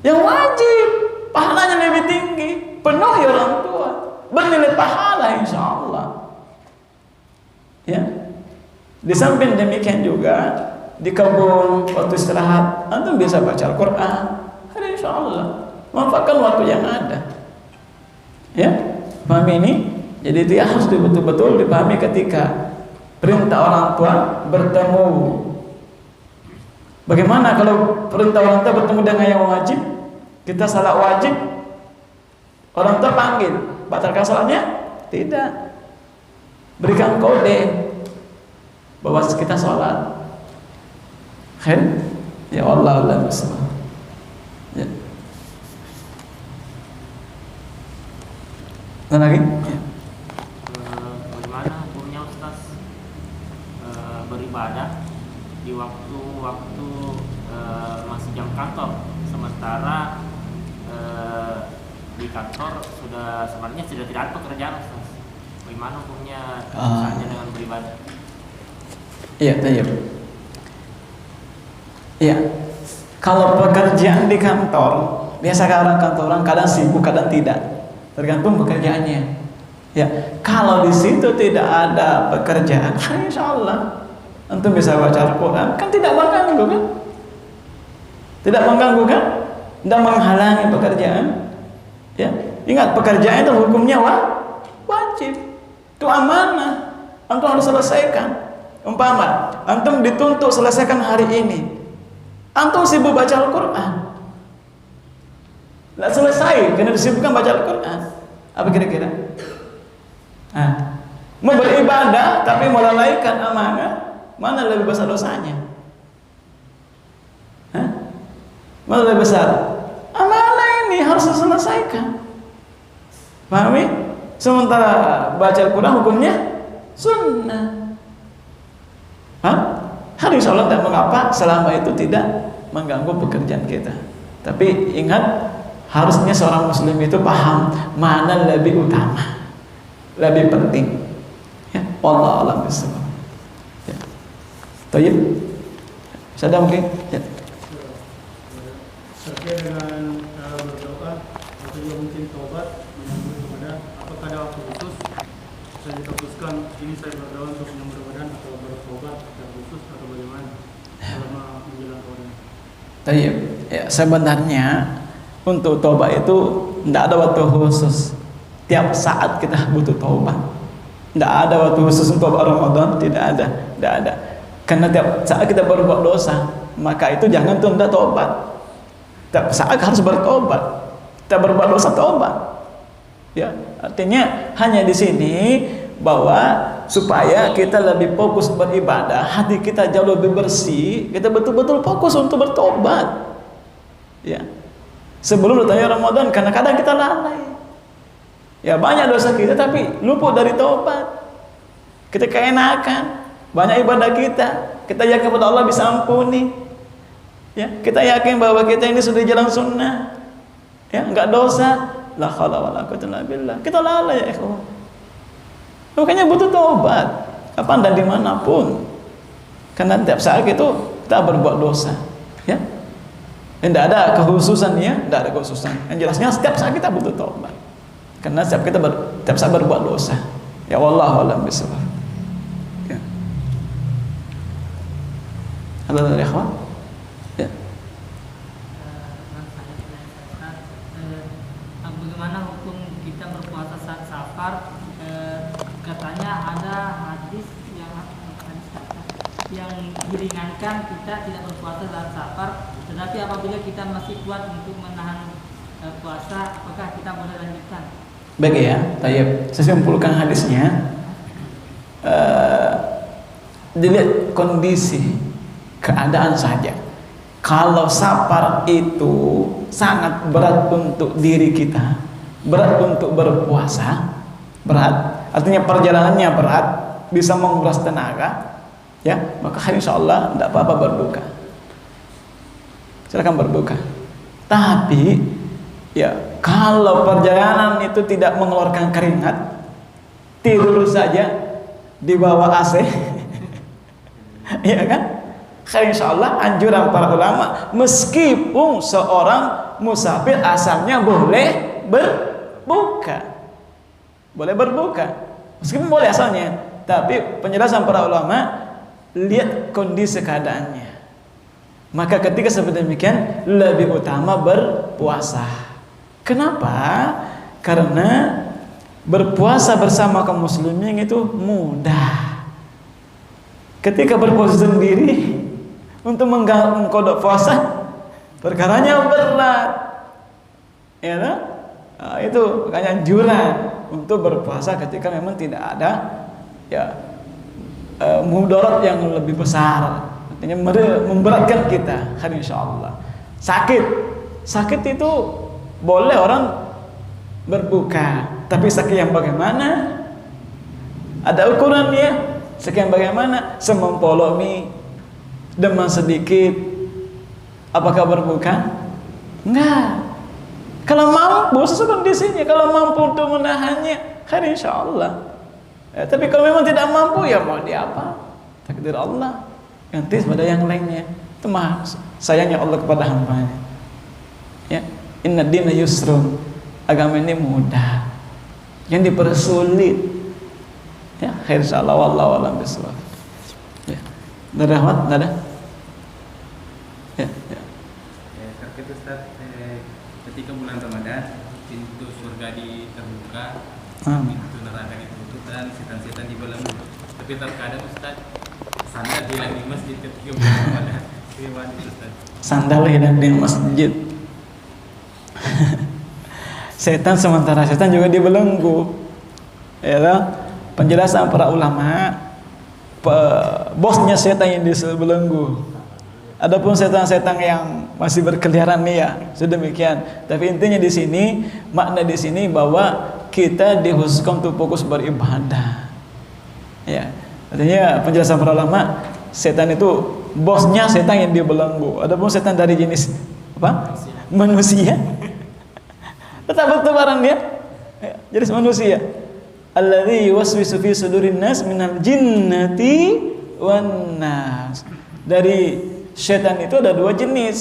Yang wajib, pahalanya lebih tinggi. Penuhi orang tua, bernilai pahala insyaallah. Ya. Di samping demikian juga di kebun waktu istirahat antum bisa baca Al-Qur'an. Ada insyaallah. Manfaatkan waktu yang ada. Ya. Paham ini? Jadi itu ya harus betul-betul dipahami ketika perintah orang tua bertemu. Bagaimana kalau perintah orang tua bertemu dengan yang wajib? Kita salah wajib, orang tua panggil, batalkan salatnya? Tidak. Berikan kode bahwa kita sholat. Khair? Ya Allah Allah bismillah. Ya. Dan lagi? Ya. Bagaimana hukumnya Ustaz beribadah di waktu-waktu masih jam kantor, sementara di kantor sebenarnya sudah tidak ada pekerjaan Ustaz. Bagaimana hukumnya misalnya dengan beribadah? Iya, tayyib. Iya. Kalau pekerjaan di kantor, biasa orang kantoran kadang sibuk, kadang tidak. Tergantung pekerjaannya. Ya, kalau di situ tidak ada pekerjaan, insyaallah antum bisa baca Al-Qur'an, kan tidak mengganggu kan? Tidak mengganggu kan? Tidak menghalangi pekerjaan. Ya, ingat pekerjaan itu hukumnya wajib. Itu amanah. Antum harus selesaikan. Umpama antum dituntut selesaikan hari ini, antum sibuk baca Al-Qur'an, nggak selesai karena disibukkan baca Al-Qur'an, apa kira-kira? Mau beribadah tapi melalaikan amanah, mana lebih besar dosanya? Mana lebih besar? Amanah ini harus diselesaikan. Pahami? Sementara baca Al-Quran hukumnya sunnah. Hari sholat tidak mengapa selama itu tidak mengganggu pekerjaan kita. Tapi ingat, harusnya seorang muslim itu paham mana lebih utama, lebih penting. Ya, wallahu a'lam bishawab. Ya. Tayyib. Sadar mungkin? Ya. Terkait dengan berdoa atau juga mungkin taubat menyambut kepada apakah ada waktu khusus saya ditentukan ini saya berdoa untuk menyambut badan atau bertobat secara khusus atau bagaimana selama menjelang Ramadan? Tayyib. Ya, sebenarnya untuk taubat itu tidak ada waktu khusus. Tiap saat kita butuh taubat. Tidak ada waktu khusus untuk Ramadan, tidak ada. Karena tiap saat kita berbuat dosa, maka itu jangan tunda taubat. Tiap saat harus bertobat. Kita berbuat dosa taubat. Ya, artinya hanya di sini bahwa supaya kita lebih fokus beribadah, hati kita jauh lebih bersih, kita betul-betul fokus untuk bertobat. Ya. Sebelum datangnya Ramadan, karena kadang kita lalai. Ya, banyak dosa kita tapi luput dari taubat. Kita keenakan, banyak ibadah kita yakin kepada Allah bisa ampuni. Ya, kita yakin bahwa kita ini sudah jalan sunnah. Ya, enggak dosa. La haula wala quwwata illa billah. Kita lalai ya ikhwan. Makanya butuh taubat kapan dan dimanapun. Karena tiap saat itu kita berbuat dosa. Ya. Tidak ada kekhususan ya, tidak ada kekhususan. Yang jelasnya setiap saat kita butuh taubat. Karena setiap saat berbuat dosa. Ya wallahu a'lam bishawab. Ya. Halo ikhwan. Ya. Bagaimana hukum kita berpuasa saat safar? Katanya ada hadis yang diringankan kita tidak berpuasa saat safar, tetapi apabila kita masih kuat untuk menahan puasa, apakah kita boleh lanjutkan? Baik ya, tayyib. Saya simpulkan hadisnya. Dilihat kondisi keadaan saja. Kalau safar itu sangat berat untuk diri kita, berat untuk berpuasa, berat, artinya perjalanannya berat, bisa menguras tenaga, ya, maka insyaallah tidak apa-apa berbuka. Silakan berbuka. Tapi Ya, kalau perjalanan itu tidak mengeluarkan keringat, tidur saja di bawah AC, ya kan? Insya Allah anjuran para ulama, meskipun seorang musafir asalnya boleh berbuka, meskipun boleh asalnya, tapi penjelasan para ulama, lihat kondisi keadaannya. Maka ketika seperti demikian lebih utama berpuasa. Kenapa? Karena berpuasa bersama kaum muslimin itu mudah. Ketika berpuasa sendiri untuk mengkodok puasa perkaranya berat. Ya, nah? Itu makanya anjuran untuk berpuasa ketika memang tidak ada ya mudarat yang lebih besar. Artinya memberatkan kita, kan insyaallah. Sakit itu boleh orang berbuka, tapi sakit yang bagaimana? Ada ukurannya. Sakit yang bagaimana? Semempolomi, demam sedikit, apakah berbuka? Enggak. Kalau mampu sesuai kondisinya, kalau mampu untuk menahannya, kan insyaallah. Ya, tapi kalau memang tidak mampu, ya mau diapa? Takdir Allah. Ganti pada yang lainnya. Itu mah sayangnya Allah kepada hambanya. Ya, inna dina yusrun. Agama ini mudah. Yang dipersulit. Ya, khair insyaallah wallahu a'lam bishawab. Ya. Ada Ahmad? Ada? Ya. Terkait Ustaz, ketika bulan Ramadan pintu surga terbuka, pintu neraka ditutup dan setan-setan dibelenggu. Tapi terkadang Ustaz, sandal hilang di masjid ketika bulan Ramadan. Gimana Ustaz? Sandal hilang di masjid. Sementara setan juga dibelenggu. Ya, penjelasan para ulama, bosnya setan yang dibelenggu. Adapun setan-setan yang masih berkeliaran nih ya, sedemikian. Tapi intinya di sini, makna di sini bahwa kita dikhususkan untuk fokus beribadah. Ya, artinya penjelasan para ulama, setan itu bosnya setan yang dibelenggu. Adapun setan dari jenis apa? Manusia. Tetap bertebaran dia. Ya, jenis manusia. Alladzi yuwaswisu fi sudurin nas minal jinnati wan nas. Dari setan itu ada dua jenis,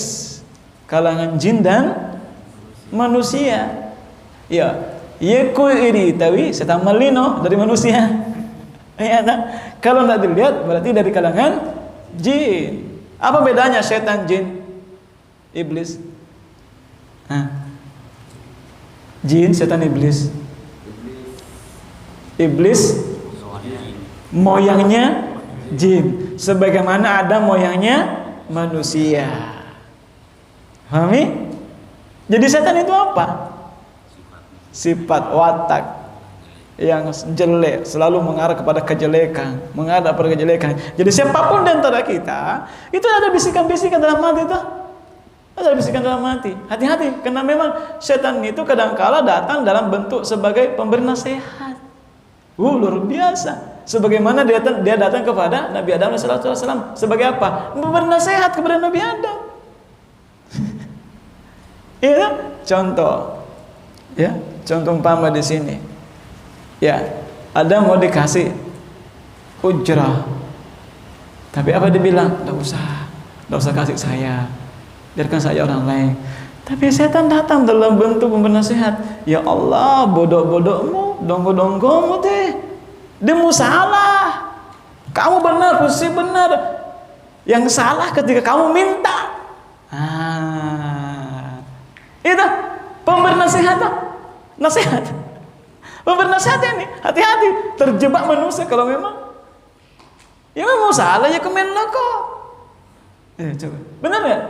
kalangan jin dan manusia. Ya, yeku iri tawi setan malino dari manusia. Ya, nah, kalau tidak dilihat berarti dari kalangan jin. Apa bedanya setan, jin, iblis? Jin, setan, iblis. Iblis moyangnya jin, sebagaimana ada moyangnya manusia. Pahami? Jadi setan itu apa? Sifat watak yang jelek, selalu mengarah kepada kejelekan, mengarah kepada kejelekan. Jadi siapapun di antara kita, itu ada bisikan-bisikan dalam hati itu. Ada bisikan dalam hati. Hati-hati, karena memang setan itu kadang-kala datang dalam bentuk sebagai pemberi nasihat. Luar biasa. Sebagaimana dia datang kepada Nabi Adam alaihissalam sebagai apa? Memberi nasihat kepada Nabi Adam. Iya, contoh. Ya, contoh umpama di sini. Ya, ada mau dikasih ujrah. Tapi apa dibilang? Enggak usah kasih saya. Biarkan saja orang lain. Tapi setan datang dalam bentuk pemberi nasihat. Ya Allah, bodoh-bodohmu, donggo-donggomu teh. Demu salah. Kamu benar, posisi benar. Yang salah ketika kamu minta. Itu pemberi nasihat. Nasihat. Pemberi nasihat ini, hati-hati. Terjebak manusia kalau memang. Ya memang salah ya kemenlah kok. Coba. Benar enggak?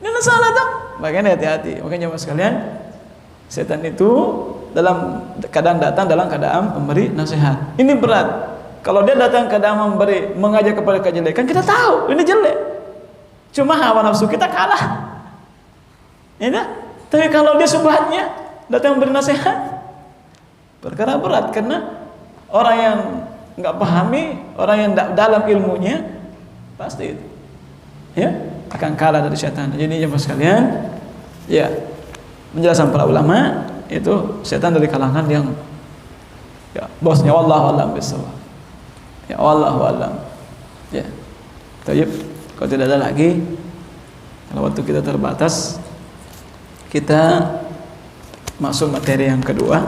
Ini salah tuh. Makanya hati-hati. Makanya Mas sekalian, setan itu dalam kadang datang dalam keadaan memberi nasihat. Ini berat. Kalau dia datang keadaan mengajak kepada kejelekan, kita tahu ini jelek. Cuma hawa nafsu kita kalah. Ya, tapi kalau dia subhatnya datang memberi nasihat, perkara berat karena orang yang nggak pahami, orang yang dalam ilmunya pasti itu. Ya, akan kalah dari setan. Jadi jemaah sekalian, ya penjelasan para ulama itu setan dari kalangan yang ya bosnya wallahu a'lam bishawab. Ya wallahu a'lam. Ya. Tayyib, kalau tidak ada lagi, kalau waktu kita terbatas, kita masuk materi yang kedua.